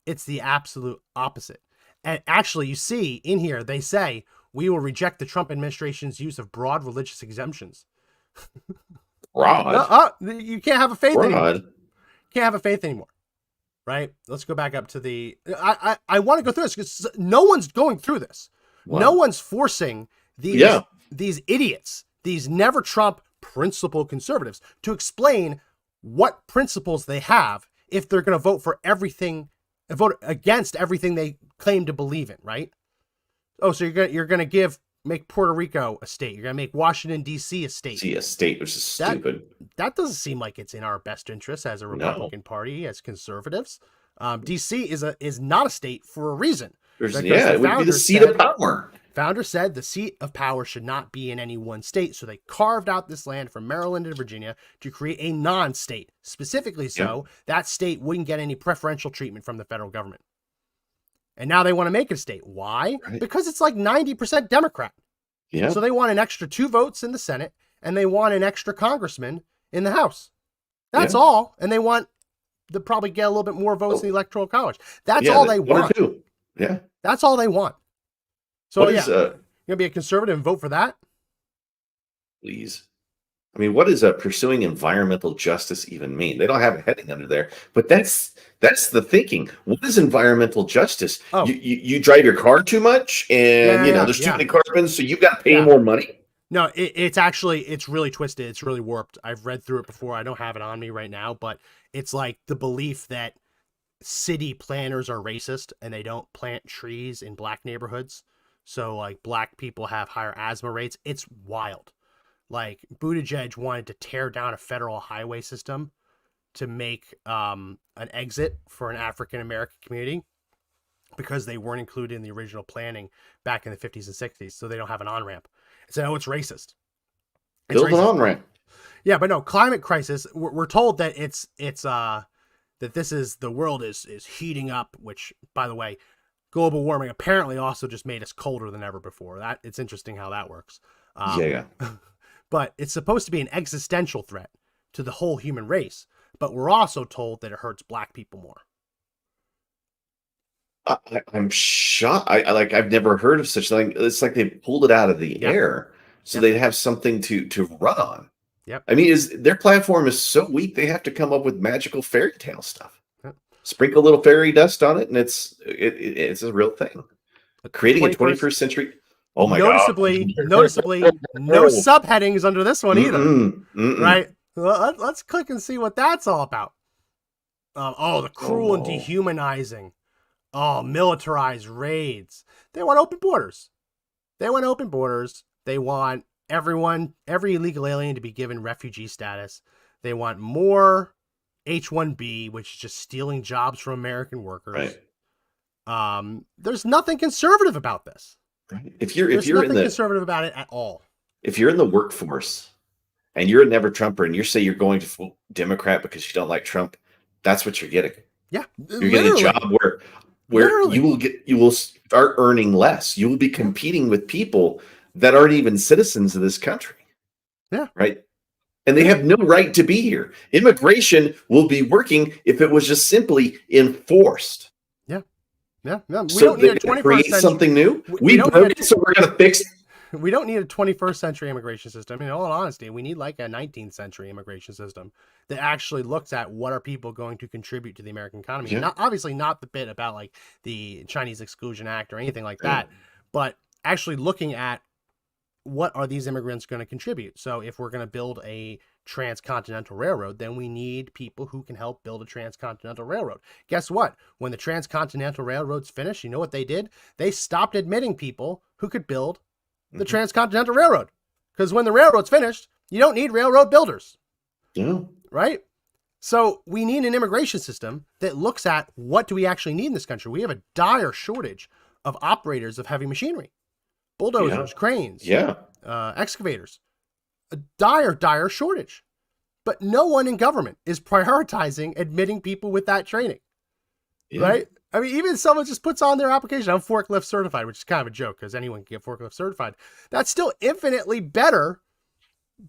It's the absolute opposite. And actually, you see in here, they say, we will reject the Trump administration's use of broad religious exemptions. Broad. You can't have a faith anymore. Broad. Can't have a faith anymore. Right? Let's go back up to the... I want to go through this because no one's going through this. Wow. No one's forcing these idiots, these never Trump principled conservatives, to explain what principles they have if they're going to vote against everything they claim to believe in, right? Oh, so you're going to make Puerto Rico a state. You're going to make Washington, D.C. a state. See, a state, which is stupid. That doesn't seem like it's in our best interest as a Republican Party, as conservatives. D.C. is not a state for a reason. It would be the seat of power. Founder said the seat of power should not be in any one state, so they carved out this land from Maryland and Virginia to create a non-state, specifically so that state wouldn't get any preferential treatment from the federal government. And now they want to make it a state. Why? Right. Because it's like 90% Democrat. Yeah. So they want an extra 2 votes in the Senate, and they want an extra congressman in the House. That's all. And they want to probably get a little bit more votes in the Electoral College. That's all they want. 1 or 2. Yeah. That's all they want. So you're going to be a conservative and vote for that? Please. I mean, what does pursuing environmental justice even mean? They don't have a heading under there, but that's the thinking. What is environmental justice? Oh. You drive your car too much, and there's too many carbon, so you've got to pay more money. No, it's really twisted. It's really warped. I've read through it before. I don't have it on me right now, but it's like the belief that city planners are racist and they don't plant trees in black neighborhoods. So like black people have higher asthma rates. It's wild. Like Buttigieg wanted to tear down a federal highway system to make an exit for an African-American community because they weren't included in the original planning back in the 50s and 60s. So they don't have an on-ramp. It's it's racist. Build an on-ramp. Yeah, but no, climate crisis. We're told that that this is the world is heating up, which by the way, global warming apparently also just made us colder than ever before. It's interesting how that works. But it's supposed to be an existential threat to the whole human race. But we're also told that it hurts black people more. I'm shocked. I've never heard of such thing. It's like they pulled it out of the air so they'd have something to run on. Yep. I mean, their platform is so weak they have to come up with magical fairy tale stuff. Yep. Sprinkle a little fairy dust on it, and it's a real thing. Creating a 21st century. Oh my noticeably, God. Noticeably, no subheadings under this one either. Right? Let's click and see what that's all about. The cruel and dehumanizing. Militarized raids. They want open borders. They want every illegal alien to be given refugee status. They want more H-1B, which is just stealing jobs from American workers. Right. There's nothing conservative about this. If you're conservative about it at all. If you're in the workforce and you're a never Trumper and you say you're going to vote Democrat because you don't like Trump, that's what you're getting. Yeah, you're getting a job where you will start earning less. You will be competing with people that aren't even citizens of this country. Yeah, right. And they have no right to be here. Immigration will be working if it was just simply enforced. Yeah. We so don't need a 21st create century. Something new. We broke it, so we're going to fix it. We don't need a 21st century immigration system. In all honesty, we need like a 19th century immigration system that actually looks at what are people going to contribute to the American economy. Yeah. Obviously not the bit about like the Chinese Exclusion Act or anything like that, but actually looking at what are these immigrants going to contribute. So if we're going to build a transcontinental railroad, then we need people who can help build a transcontinental railroad. Guess what? When the transcontinental railroad's finished, you know what they did? They stopped admitting people who could build the transcontinental railroad. Because when the railroad's finished, you don't need railroad builders. Yeah. Right? So we need an immigration system that looks at what do we actually need in this country. We have a dire shortage of operators of heavy machinery. Bulldozers, cranes, excavators. A dire shortage. But no one in government is prioritizing admitting people with that training. Right? I mean, even if someone just puts on their application, I'm forklift certified, which is kind of a joke because anyone can get forklift certified. That's still infinitely better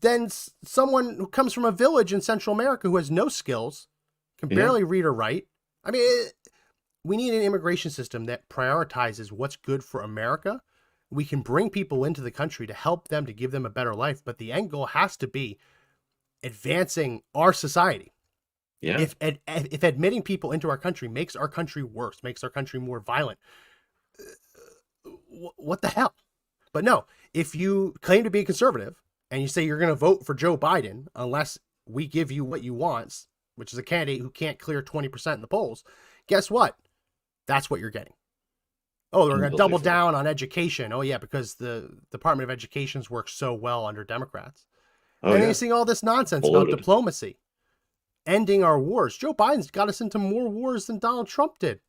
than someone who comes from a village in Central America who has no skills, can barely read or write. I mean, we need an immigration system that prioritizes what's good for America. We can bring people into the country to help them, to give them a better life, but the end goal has to be advancing our society. Yeah. If admitting people into our country makes our country worse, makes our country more violent, what the hell? But no, if you claim to be a conservative and you say you're going to vote for Joe Biden unless we give you what you want, which is a candidate who can't clear 20% in the polls, guess what? That's what you're getting. Oh, they're going to double down on education. Oh, yeah, because the Department of Education's works so well under Democrats. And then you're seeing all this nonsense about diplomacy, ending our wars. Joe Biden's got us into more wars than Donald Trump did.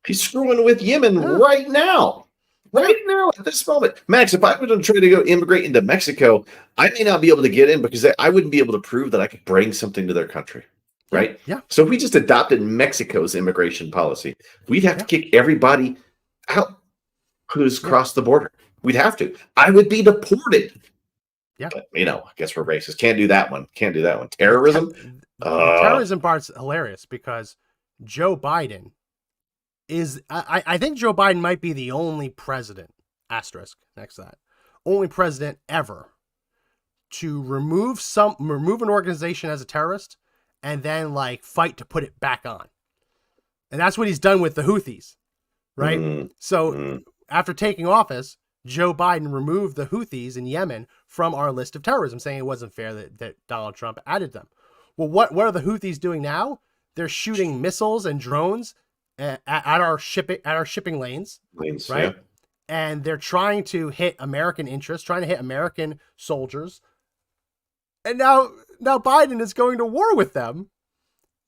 He's screwing with Yemen right now. Right now, at this moment. Max, if I were to try to go immigrate into Mexico, I may not be able to get in because I wouldn't be able to prove that I could bring something to their country. Right? Yeah. So if we just adopted Mexico's immigration policy, we'd have to kick everybody out who's crossed the border. We'd have to. I would be deported. Yeah. But, I guess we're racist. Can't do that one. Terrorism? The terrorism part's hilarious because Joe Biden is, I think Joe Biden might be the only president, asterisk next to that, only president ever to remove an organization as a terrorist and then fight to put it back on. And that's what he's done with the Houthis, right? So after taking office, Joe Biden removed the Houthis in Yemen from our list of terrorism, saying it wasn't fair that Donald Trump added them. Well, what are the Houthis doing now? They're shooting missiles and drones at our shipping lanes, right? Yeah. And they're trying to hit American interests, trying to hit American soldiers. And now Biden is going to war with them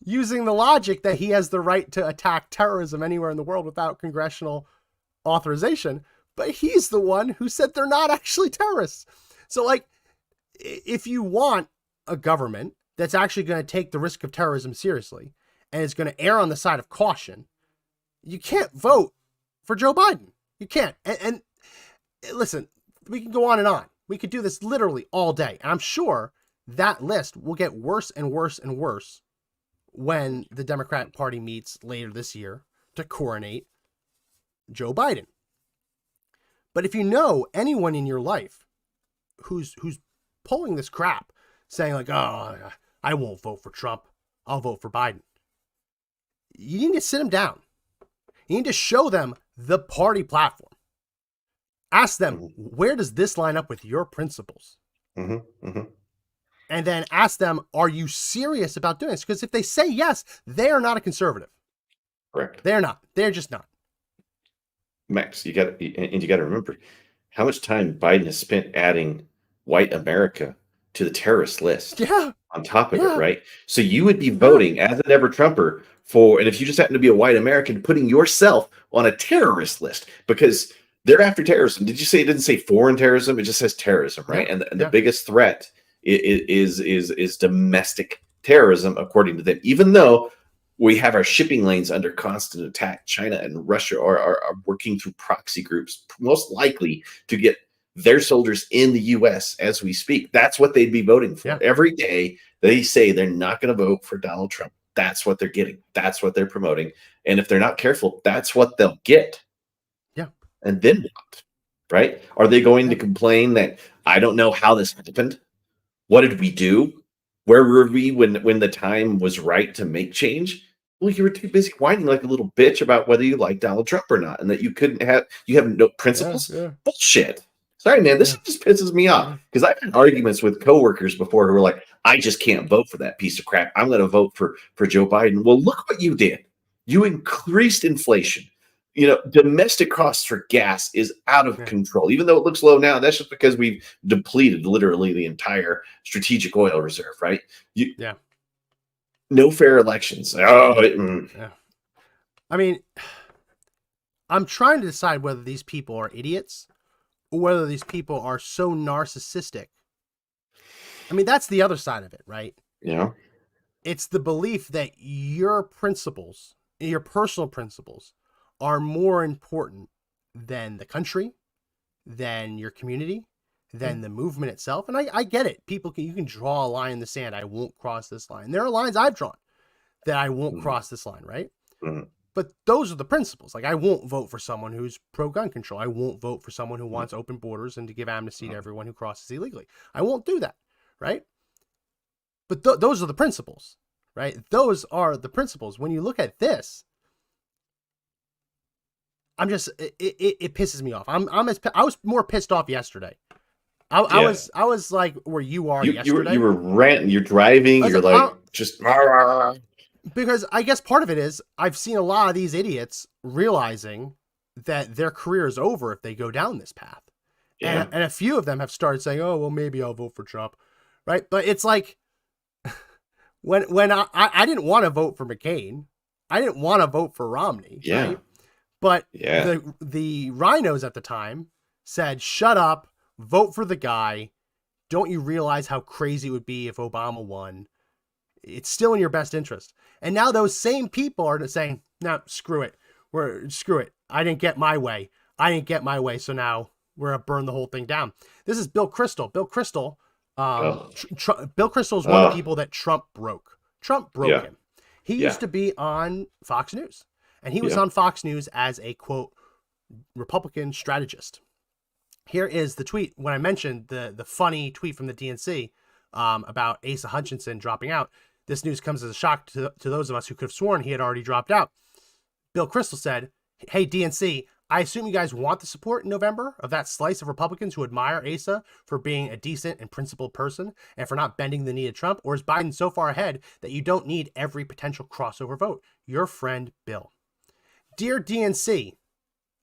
using the logic that he has the right to attack terrorism anywhere in the world without congressional authorization. But he's the one who said they're not actually terrorists. So if you want a government that's actually going to take the risk of terrorism seriously and is going to err on the side of caution, you can't vote for Joe Biden. You can't. And listen, we can go on and on. We could do this literally all day. And I'm sure that list will get worse and worse and worse when the Democratic Party meets later this year to coronate Joe Biden. But if you know anyone in your life who's pulling this crap, saying oh, I won't vote for Trump, I'll vote for Biden, you need to sit them down. You need to show them the party platform. Ask them, where does this line up with your principles? And then ask them, are you serious about doing this? Because if they say yes, they are not a conservative. Correct. They're not. They're just not. Max, you got to remember how much time Biden has spent adding white America to the terrorist list. Yeah. On top of it, right? So you would be voting as an ever Trumper and if you just happen to be a white American, putting yourself on a terrorist list because they're after terrorism. Did you say it didn't say foreign terrorism? It just says terrorism, right? And the biggest threat is domestic terrorism, according to them. Even though we have our shipping lanes under constant attack, China and Russia are working through proxy groups, most likely to get their soldiers in the U.S. as we speak. That's what they'd be voting for. Yeah. Every day they say they're not going to vote for Donald Trump. That's what they're getting. That's what they're promoting. And if they're not careful, that's what they'll get. Yeah. And then what? Right? Are they going to complain that I don't know how this happened? What did we do? Where were we when the time was right to make change? Well, you were too busy whining like a little bitch about whether you like Donald Trump or not, and that you have no principles. Yeah. Bullshit. Sorry, man. This just pisses me off because I've had arguments with coworkers before who were like, I just can't vote for that piece of crap. I'm going to vote for Joe Biden. Well, look what you did. You increased inflation. Domestic costs for gas is out of control. Even though it looks low now, that's just because we've depleted literally the entire strategic oil reserve, right? No fair elections. Yeah. I mean, I'm trying to decide whether these people are idiots or whether these people are so narcissistic. I mean, that's the other side of it, right? Yeah. It's the belief that your principles, your personal principles, are more important than the country, than your community, than the movement itself. And I get it. You can draw a line in the sand. I won't cross this line. There are lines I've drawn that I won't cross this line, right? But those are the principles. Like, I won't vote for someone who's pro-gun control. I won't vote for someone who wants open borders and to give amnesty to everyone who crosses illegally. I won't do that, right? But those are the principles, right? Those are the principles. When you look at this, I'm just, it pisses me off. I was more pissed off yesterday. I was like where you are yesterday. You were ranting, you're driving, you're like just... Because I guess part of it is I've seen a lot of these idiots realizing that their career is over if they go down this path. Yeah. And a few of them have started saying, oh, well, maybe I'll vote for Trump. Right. But it's like when I didn't want to vote for McCain. I didn't want to vote for Romney. Yeah. Right? But the rhinos at the time said, shut up, vote for the guy. Don't you realize how crazy it would be if Obama won? It's still in your best interest. And now those same people are saying, no, screw it. Screw it. I didn't get my way. So now we're going to burn the whole thing down. This is Bill Kristol. Bill Kristol is one of the people that Trump broke. Trump broke him. He used to be on Fox News. And he was on Fox News as a, quote, Republican strategist. Here is the tweet when I mentioned the funny tweet from the DNC about Asa Hutchinson dropping out. This news comes as a shock to those of us who could have sworn he had already dropped out. Bill Kristol said, hey, DNC, I assume you guys want the support in November of that slice of Republicans who admire Asa for being a decent and principled person and for not bending the knee to Trump, or is Biden so far ahead that you don't need every potential crossover vote? Your friend, Bill. Dear DNC,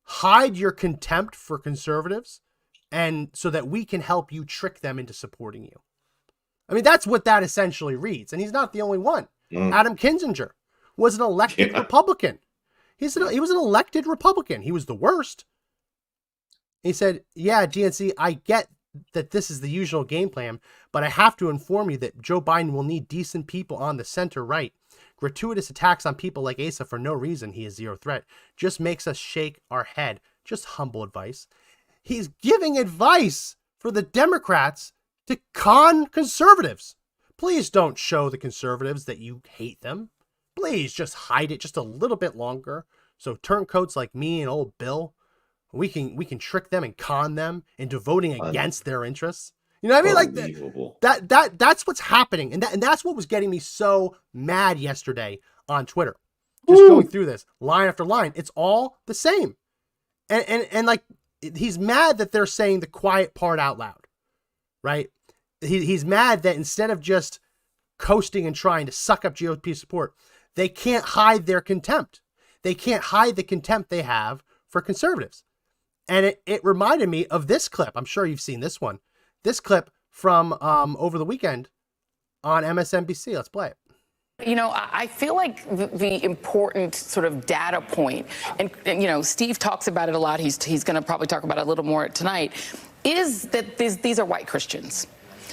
hide your contempt for conservatives and so that we can help you trick them into supporting you. I mean, that's what that essentially reads. And he's not the only one. Adam Kinzinger was an elected Republican. He was an elected Republican. He was the worst. He said, yeah, DNC, I get that this is the usual game plan, but I have to inform you that Joe Biden will need decent people on the center right. Gratuitous attacks on people like Asa for no reason, he is zero threat, just makes us shake our head. Just humble advice. He's giving advice for the Democrats to con conservatives. Please don't show the conservatives that you hate them. Please just hide it just a little bit longer. So turncoats like me and old Bill, we can trick them and con them into voting against their interests. You know what I mean? Like that's what's happening. And that's what was getting me so mad yesterday on Twitter. Just going through this line after line. It's all the same. And like, he's mad that they're saying the quiet part out loud, right? He's mad that instead of just coasting and trying to suck up GOP support, they can't hide their contempt. They can't hide the contempt they have for conservatives. And it reminded me of this clip. I'm sure you've seen this one. This clip from over the weekend on MSNBC. Let's play it. You know, I feel like the important sort of data point, and you know, Steve talks about it a lot. He's going to probably talk about it a little more tonight, is that these are white Christians.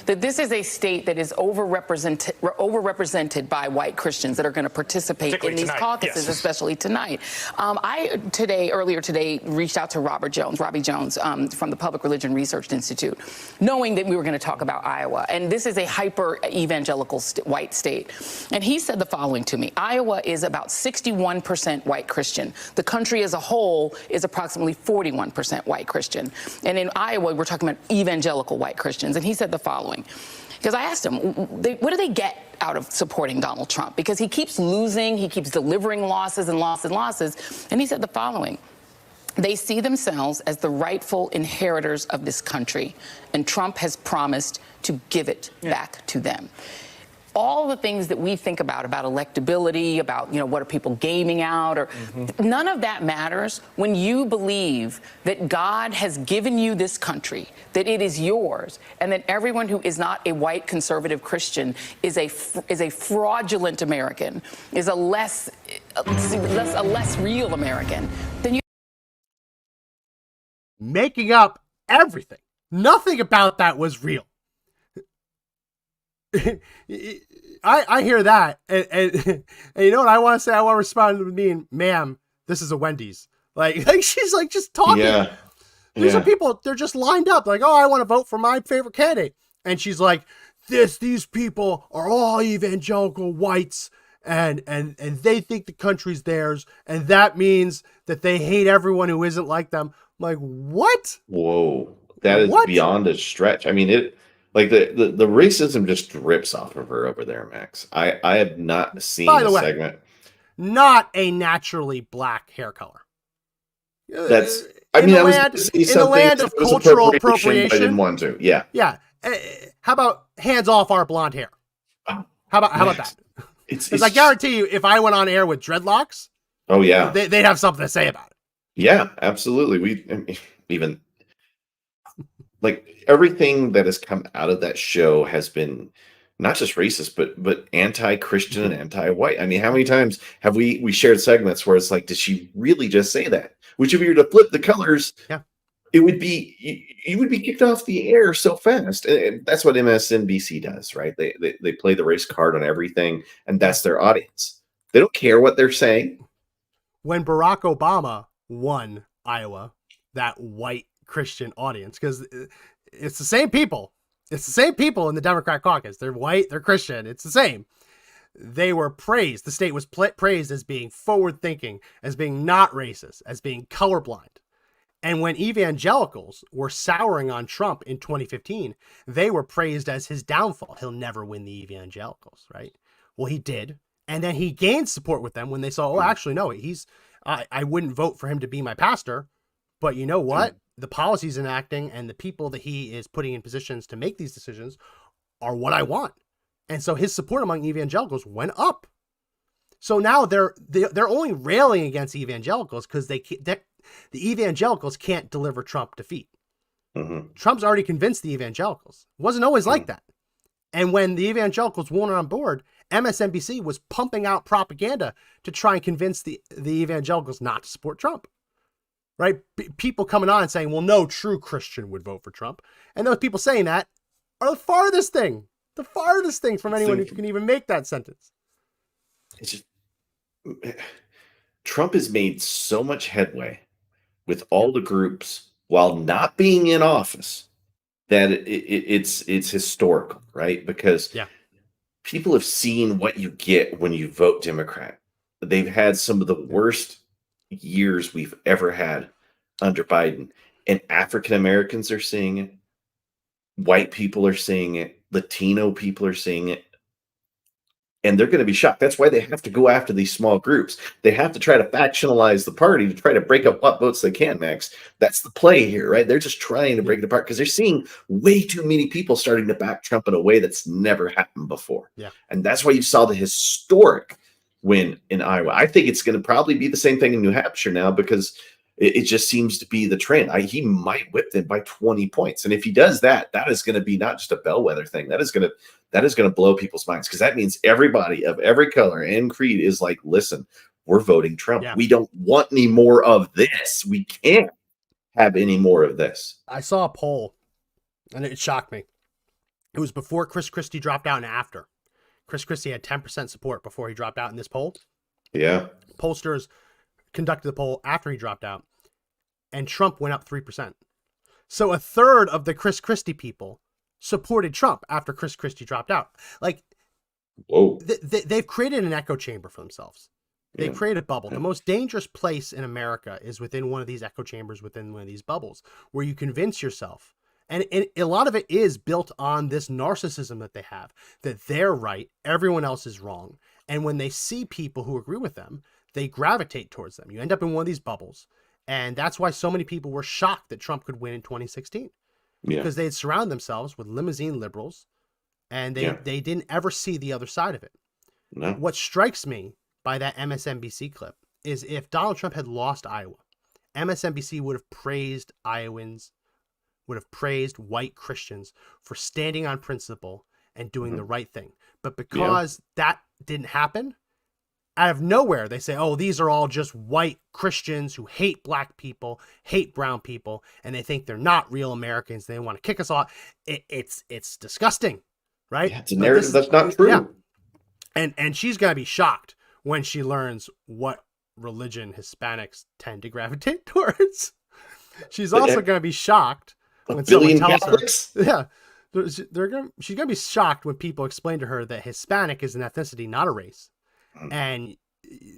That this is a state that is overrepresented by white Christians that are going to participate in these caucuses, especially tonight. Earlier today, reached out to Robbie Jones from the Public Religion Research Institute, knowing that we were going to talk about Iowa. And this is a hyper-evangelical white state. And he said the following to me. Iowa is about 61% white Christian. The country as a whole is approximately 41% white Christian. And in Iowa, we're talking about evangelical white Christians. And he said the following. Because I asked him, what do they get out of supporting Donald Trump? Because he keeps losing, he keeps delivering losses and losses and losses. And he said the following. They see themselves as the rightful inheritors of this country, and Trump has promised to give it back to them. All the things that we think about electability, about, you know, what are people gaming out, or none of that matters when you believe that God has given you this country, that it is yours, and that everyone who is not a white conservative Christian is a fraudulent American, is a less real American. Then you making up everything. Nothing about that was real. I hear that, and you know what I want to say? I want to respond to me, ma'am, this is a Wendy's. Like she's like just talking. Yeah. There's some people, they're just lined up like, oh, I want to vote for my favorite candidate. And she's like, these people are all evangelical whites, and they think the country's theirs, and that means that they hate everyone who isn't like them. I'm like, what? Whoa, that is What? beyond a stretch. I mean, it like the racism just drips off of her over there, Max. I have not seen By the a way, segment. Not a naturally black hair color. That's. I In mean, the I was land- gonna say in the something land that of was cultural but I appropriation. didn't want to. Yeah. Yeah. How about hands off our blonde hair? How about that? Because I guarantee you, if I went on air with dreadlocks, oh yeah, they'd have something to say about it. yeah, absolutely. I mean, even like everything that has come out of that show has been not just racist, but anti-Christian and anti-white. I mean, how many times have we shared segments where it's like, did she really just say that? Which if you were to flip the colors, yeah, it would be you would be kicked off the air so fast. And that's what MSNBC does, right? They play the race card on everything, and that's their audience. They don't care what they're saying. When Barack Obama won Iowa, that white Christian audience, because it's the same people. It's the same people in the Democrat caucus. They're white, they're Christian. It's the same. They were praised. The state was praised as being forward thinking, as being not racist, as being colorblind. And when evangelicals were souring on Trump in 2015, they were praised as his downfall. He'll never win the evangelicals, right? Well, he did. And then he gained support with them when they saw, oh, actually, no, I wouldn't vote for him to be my pastor. But you know what? The policies enacting and the people that he is putting in positions to make these decisions are what I want. And so his support among evangelicals went up. So now they're only railing against evangelicals because the evangelicals can't deliver Trump defeat. Mm-hmm. Trump's already convinced the evangelicals. It wasn't always like that. And when the evangelicals weren't on board, MSNBC was pumping out propaganda to try and convince the evangelicals not to support Trump. Right? People coming on and saying, well, no true Christian would vote for Trump. And those people saying that are the farthest thing from anyone who can even make that sentence. It's just, Trump has made so much headway with all the groups while not being in office that it's historical, right? Because people have seen what you get when you vote Democrat. They've had some of the worst years we've ever had under Biden, and African Americans are seeing it. White people are seeing it. Latino people are seeing it. And they're going to be shocked. That's why they have to go after these small groups. They have to try to factionalize the party to try to break up what votes they can, Max. That's the play here, right? They're just trying to break it apart because they're seeing way too many people starting to back Trump in a way that's never happened before. Yeah. And that's why you saw the historic win in Iowa. I think it's going to probably be the same thing in New Hampshire now because it just seems to be the trend. He might whip them by 20 points. And if he does that, that is going to be not just a bellwether thing. That is going to blow people's minds because that means everybody of every color and creed is like, listen, we're voting Trump. Yeah. We don't want any more of this. We can't have any more of this. I saw a poll and it shocked me. It was before Chris Christie dropped out and after. Chris Christie had 10% support before he dropped out in this poll. Yeah. Pollsters conducted the poll after he dropped out, and Trump went up 3%. So a third of the Chris Christie people supported Trump after Chris Christie dropped out. Like, whoa, they've created an echo chamber for themselves. They created a bubble. The most dangerous place in America is within one of these echo chambers, within one of these bubbles, where you convince yourself. And a lot of it is built on this narcissism that they have, that they're right, everyone else is wrong. And when they see people who agree with them, they gravitate towards them. You end up in one of these bubbles. And that's why so many people were shocked that Trump could win in 2016. Because they had surrounded themselves with limousine liberals, and they didn't ever see the other side of it. No. What strikes me by that MSNBC clip is if Donald Trump had lost Iowa, MSNBC would have praised Iowans, would have praised white Christians for standing on principle and doing the right thing. But because that didn't happen, out of nowhere, they say, oh, these are all just white Christians who hate black people, hate brown people, and they think they're not real Americans. They want to kick us off. It's disgusting, right? Yeah, it's a narrative that's not true. Yeah. And she's going to be shocked when she learns what religion Hispanics tend to gravitate towards. She's also going to be shocked when someone tells Catholics? her. Yeah. She's going to be shocked when people explain to her that Hispanic is an ethnicity, not a race. And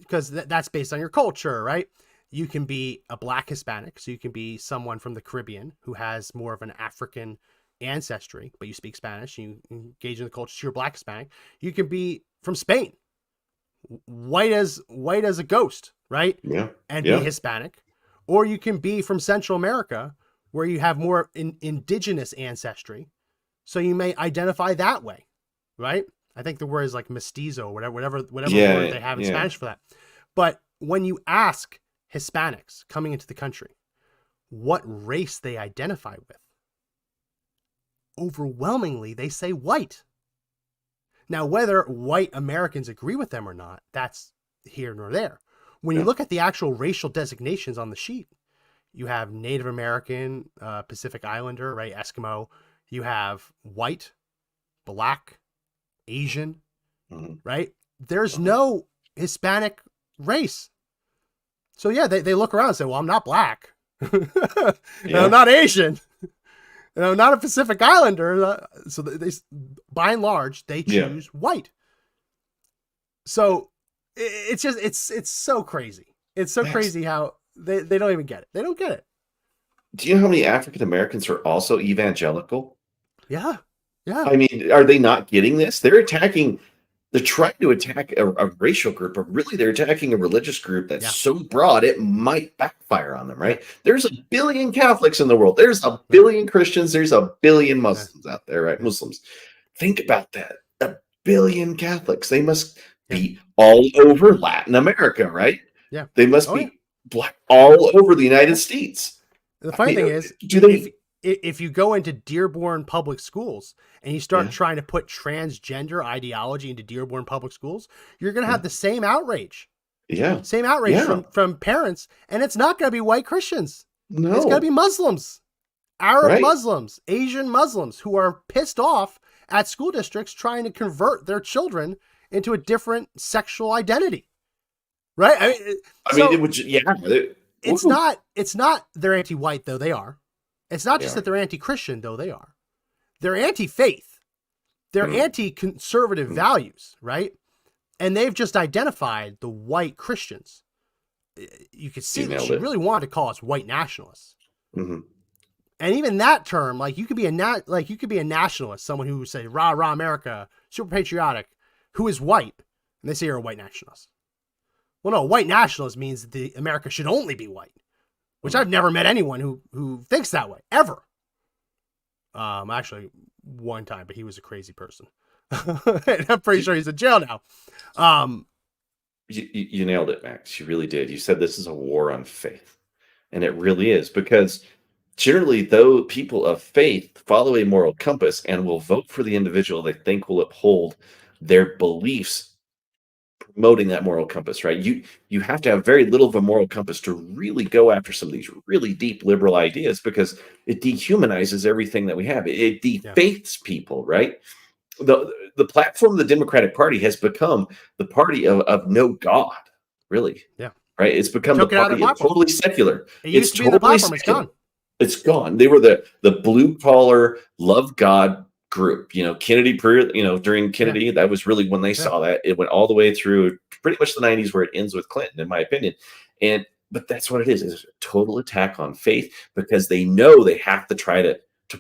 because that's based on your culture, right? You can be a Black Hispanic, so you can be someone from the Caribbean who has more of an African ancestry, but you speak Spanish, and you engage in the culture, so you're Black Hispanic. You can be from Spain, white as a ghost, right? Yeah. And be Hispanic. Or you can be from Central America, where you have more indigenous ancestry, so you may identify that way, right? I think the word is like mestizo, whatever word they have in Spanish for that. But when you ask Hispanics coming into the country what race they identify with, overwhelmingly they say white. Now, whether white Americans agree with them or not, that's here nor there. When you look at the actual racial designations on the sheet, you have Native American, Pacific Islander, right? Eskimo. You have white, Black, Asian, right? There's no Hispanic race. So yeah, they look around and say, well, I'm not Black. And I'm not Asian. And I'm not a Pacific Islander. So they, by and large, they choose white. So it's just, it's so crazy. It's so crazy how they don't even get it. They don't get it. Do you know how many African Americans are also evangelical? Yeah. Yeah. I mean, are they not getting this? They're trying to attack a racial group, but really they're attacking a religious group that's so broad it might backfire on them, right? There's 1 billion Catholics in the world. There's 1 billion Christians. There's 1 billion Muslims out there, right? Muslims. Think about that. 1 billion Catholics. They must be all over Latin America, right? Yeah. They must be Black all over the United States. The funny thing is, if you go into Dearborn Public Schools and you start trying to put transgender ideology into Dearborn Public Schools, you're going to have the same outrage. Yeah. Same outrage from parents. And it's not going to be white Christians. No. It's going to be Muslims, Arab Muslims, Asian Muslims who are pissed off at school districts trying to convert their children into a different sexual identity. Right? I mean, it would, it's not they're anti-white, though they are. It's not just that they're anti-Christian, though they are. They're anti-faith. They're anti-conservative values, right? And they've just identified the white Christians. You could see that she really wanted to call us white nationalists. Mm-hmm. And even that term, like you could be a nationalist, someone who say rah rah America, super patriotic, who is white, and they say you're a white nationalist. Well, no, white nationalist means that the America should only be white, which I've never met anyone who thinks that way ever. Actually, one time, but he was a crazy person. I'm pretty sure he's in jail now. You nailed it, Max. You really did. You said this is a war on faith, and it really is, because generally, though, people of faith follow a moral compass and will vote for the individual they think will uphold their beliefs, promoting that moral compass, right? You have to have very little of a moral compass to really go after some of these really deep liberal ideas, because it dehumanizes everything that we have. It defaiths people, right? The platform of the Democratic Party has become the party of no God, really. Yeah. Right? It's become the party of totally secular. It used to be the platform. It's gone. It's gone. They were the blue collar, love God group. Kennedy, during Kennedy, that was really when they saw that. It went all the way through pretty much the 90s, where it ends with Clinton, in my opinion. But that's what it is. It's a total attack on faith, because they know they have to try to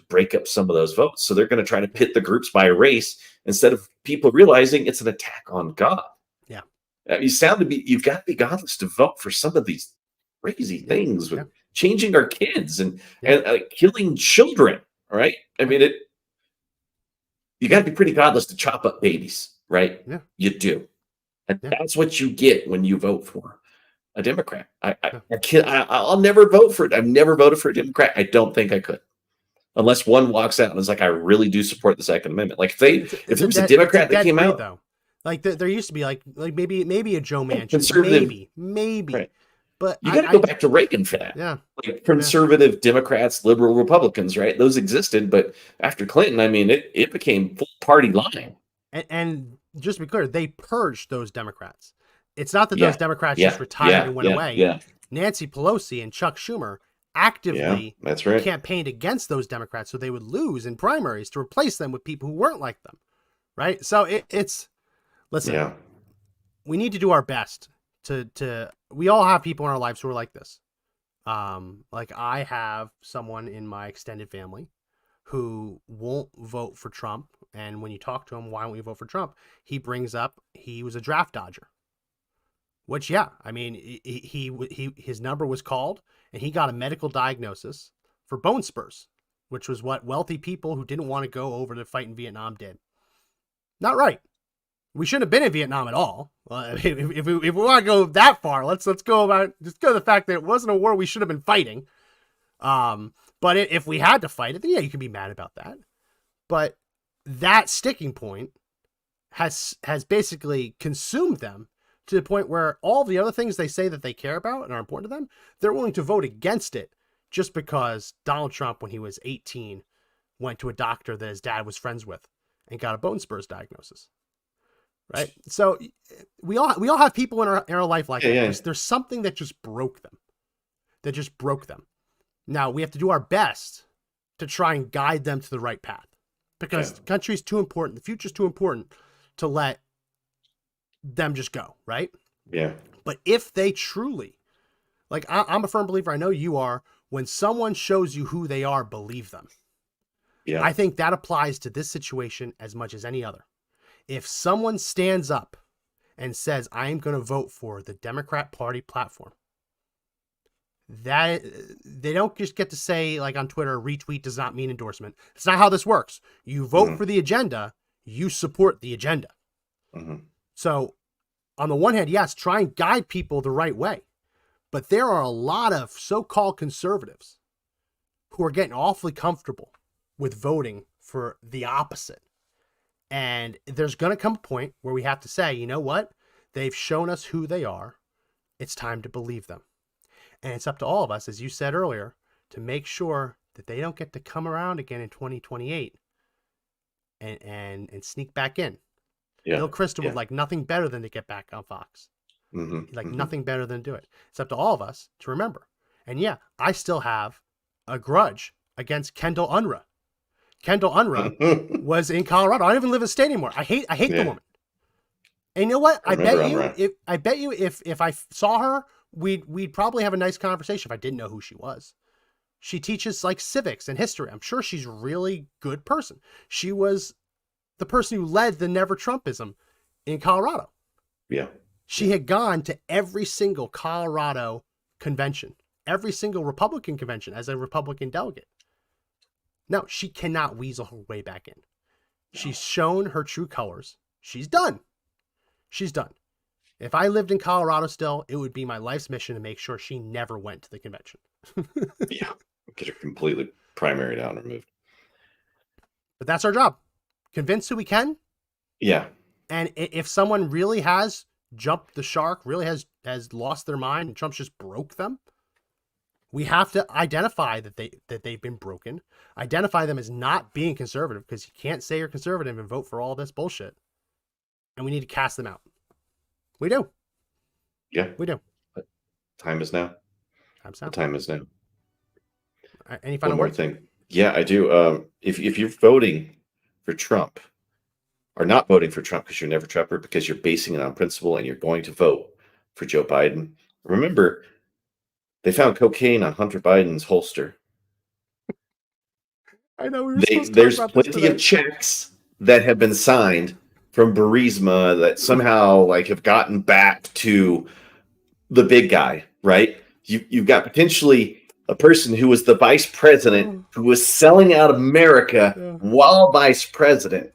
break up some of those votes. So they're going to try to pit the groups by race instead of people realizing it's an attack on God. Yeah. You've got to be godless to vote for some of these crazy things with changing our kids and killing children. Right? I mean, you got to be pretty godless to chop up babies, right? Yeah. You do. And that's what you get when you vote for a Democrat. I'll never vote for it. I've never voted for a Democrat. I don't think I could. Unless one walks out and is like, I really do support the Second Amendment. Like if there was a Democrat that came out, though. Like there used to be like maybe a Joe Manchin, conservative, maybe. Right. But you got to go back to Reagan for that. Yeah. Like conservative Democrats, liberal Republicans, right? Those existed, but after Clinton, I mean, it became full party line. And just to be clear, they purged those Democrats. It's not that those Democrats just retired and went away. Yeah. Nancy Pelosi and Chuck Schumer actively that's right, campaigned against those Democrats so they would lose in primaries to replace them with people who weren't like them. Right? So it's listen. Yeah. we need to do our best to we all have people in our lives who are like this. Like I have someone in my extended family who won't vote for Trump. And when you talk to him, why won't you vote for Trump? He brings up he was a draft dodger. Which, yeah, I mean, his number was called, and he got a medical diagnosis for bone spurs, which was what wealthy people who didn't want to go over to fight in Vietnam did. Not right. We shouldn't have been in Vietnam at all. If we want to go that far, let's go about just go to the fact that it wasn't a war we should have been fighting. But if we had to fight it, then yeah, you can be mad about that. But that sticking point has basically consumed them to the point where all the other things they say that they care about and are important to them, they're willing to vote against it just because Donald Trump, when he was 18, went to a doctor that his dad was friends with and got a bone spurs diagnosis. Right? So we all have people in our life like that. Yeah. There's something that just broke them. Now we have to do our best to try and guide them to the right path because the country's too important. The future's too important to let them just go, right? Yeah. But if they truly, like I'm a firm believer, I know you are, when someone shows you who they are, believe them. Yeah. I think that applies to this situation as much as any other. If someone stands up and says, I am going to vote for the Democrat Party platform, that they don't just get to say, like on Twitter, retweet does not mean endorsement. It's not how this works. You vote for the agenda, you support the agenda. Mm-hmm. So on the one hand, yes, try and guide people the right way. But there are a lot of so-called conservatives who are getting awfully comfortable with voting for the opposite. And there's going to come a point where we have to say, you know what? They've shown us who they are. It's time to believe them. And it's up to all of us, as you said earlier, to make sure that they don't get to come around again in 2028 and sneak back in. Yeah. Bill Kristol would like nothing better than to get back on Fox. Mm-hmm. Like nothing better than to do it. It's up to all of us to remember. And yeah, I still have a grudge against Kendall Unruh. Kendall Unruh was in Colorado. I don't even live in the state anymore. I hate the woman. And you know what? I bet you if I saw her, we'd probably have a nice conversation if I didn't know who she was. She teaches like civics and history. I'm sure she's a really good person. She was the person who led the Never Trumpism in Colorado. Yeah. She had gone to every single Colorado convention, every single Republican convention as a Republican delegate. No, she cannot weasel her way back in. She's shown her true colors. She's done. If I lived in Colorado still, it would be my life's mission to make sure she never went to the convention. Yeah. Get her completely primary down removed. But that's our job. Convince who we can. Yeah. And if someone really has jumped the shark, really has lost their mind, and Trump's just broke them, we have to identify that they've been broken. Identify them as not being conservative, because you can't say you're conservative and vote for all this bullshit. And we need to cast them out. We do. Yeah. We do. But time is now. The time is now. Any final One words? more thing. Yeah, I do. If you're voting for Trump, or not voting for Trump because you're never Trumper, because you're basing it on principle and you're going to vote for Joe Biden, remember, they found cocaine on Hunter Biden's holster. I know there's plenty of checks that have been signed from Burisma that somehow have gotten back to the big guy, right? You've got potentially a person who was the vice president who was selling out America while vice president.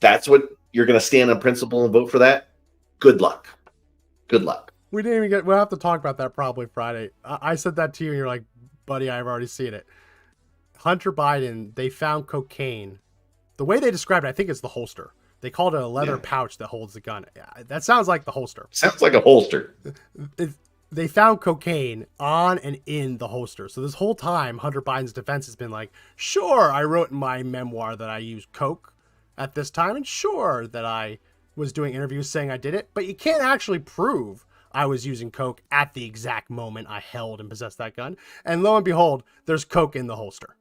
That's what you're going to stand on principle and vote for that? Good luck. Good luck. We didn't even we'll have to talk about that probably Friday. I said that to you and you're like, buddy, I've already seen it. Hunter Biden, they found cocaine. The way they described it, I think it's the holster. They called it a leather pouch that holds the gun. That sounds like the holster. Sounds like a holster. They found cocaine on and in the holster. So this whole time, Hunter Biden's defense has been like, sure, I wrote in my memoir that I used coke at this time, and sure that I was doing interviews saying I did it, but you can't actually prove I was using coke at the exact moment I held and possessed that gun. And lo and behold, there's coke in the holster.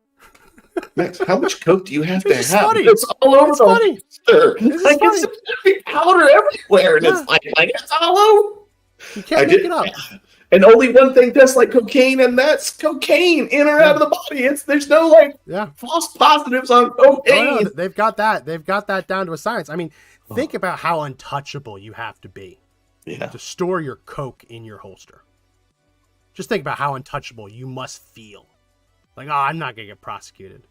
Max, how much coke do you have to It's have? funny. It's all over It's the funny. holster. It's Like funny. it's just powder everywhere, and it's like it's all over. You can't make it up. And only one thing tests like cocaine, and that's cocaine in or out of the body. There's no like false positives on cocaine. Oh, no, they've got that. They've got that down to a science. I mean, think about how untouchable you have to be to store your coke in your holster. Just think about how untouchable you must feel. Like, oh, I'm not gonna get prosecuted.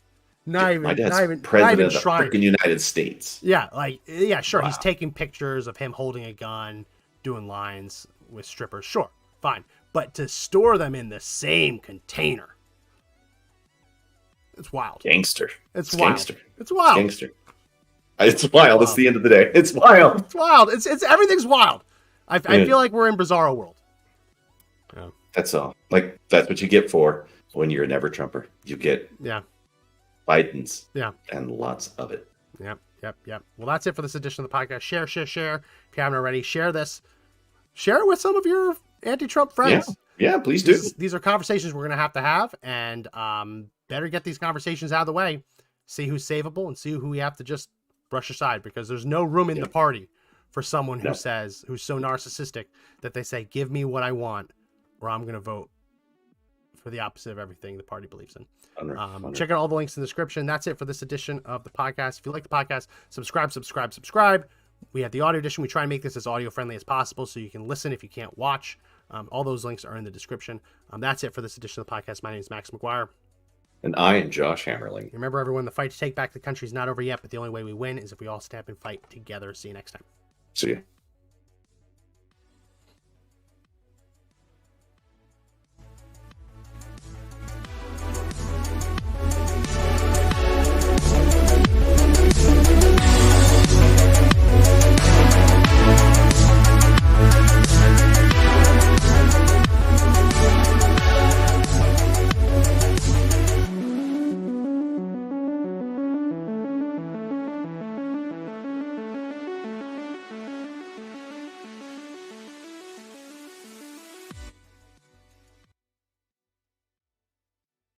My dad's president of the freaking United States. Yeah, like, yeah, sure. Wow. He's taking pictures of him holding a gun, doing lines with strippers. Sure, fine. But to store them in the same container, it's wild. Gangster. It's wild. Gangster. It's wild. Gangster. It's wild. It's the end of the day. It's wild. It's wild. It's everything's wild. I feel like we're in Bizarro world. Yeah. That's all. Like, that's what you get for when you're a never Trumper. You get Biden's. Yeah. And lots of it. Yep. Well, that's it for this edition of the podcast. Share. If you haven't already, share this. Share it with some of your anti-Trump friends. Yeah, please do. These are conversations we're going to have, and better get these conversations out of the way. See who's savable and see who we have to just brush aside, because there's no room in the party for someone who says, who's so narcissistic that they say, give me what I want, or I'm going to vote for the opposite of everything the party believes in. Check out all the links in the description. That's it for this edition of the podcast. If you like the podcast, subscribe. We have the audio edition. We try and make this as audio friendly as possible so you can listen if you can't watch. All those links are in the description. That's it for this edition of the podcast. My name is Max McGuire. And I am Josh Hammerling. Remember, everyone, the fight to take back the country is not over yet, but the only way we win is if we all stand up and fight together. See you next time. See ya.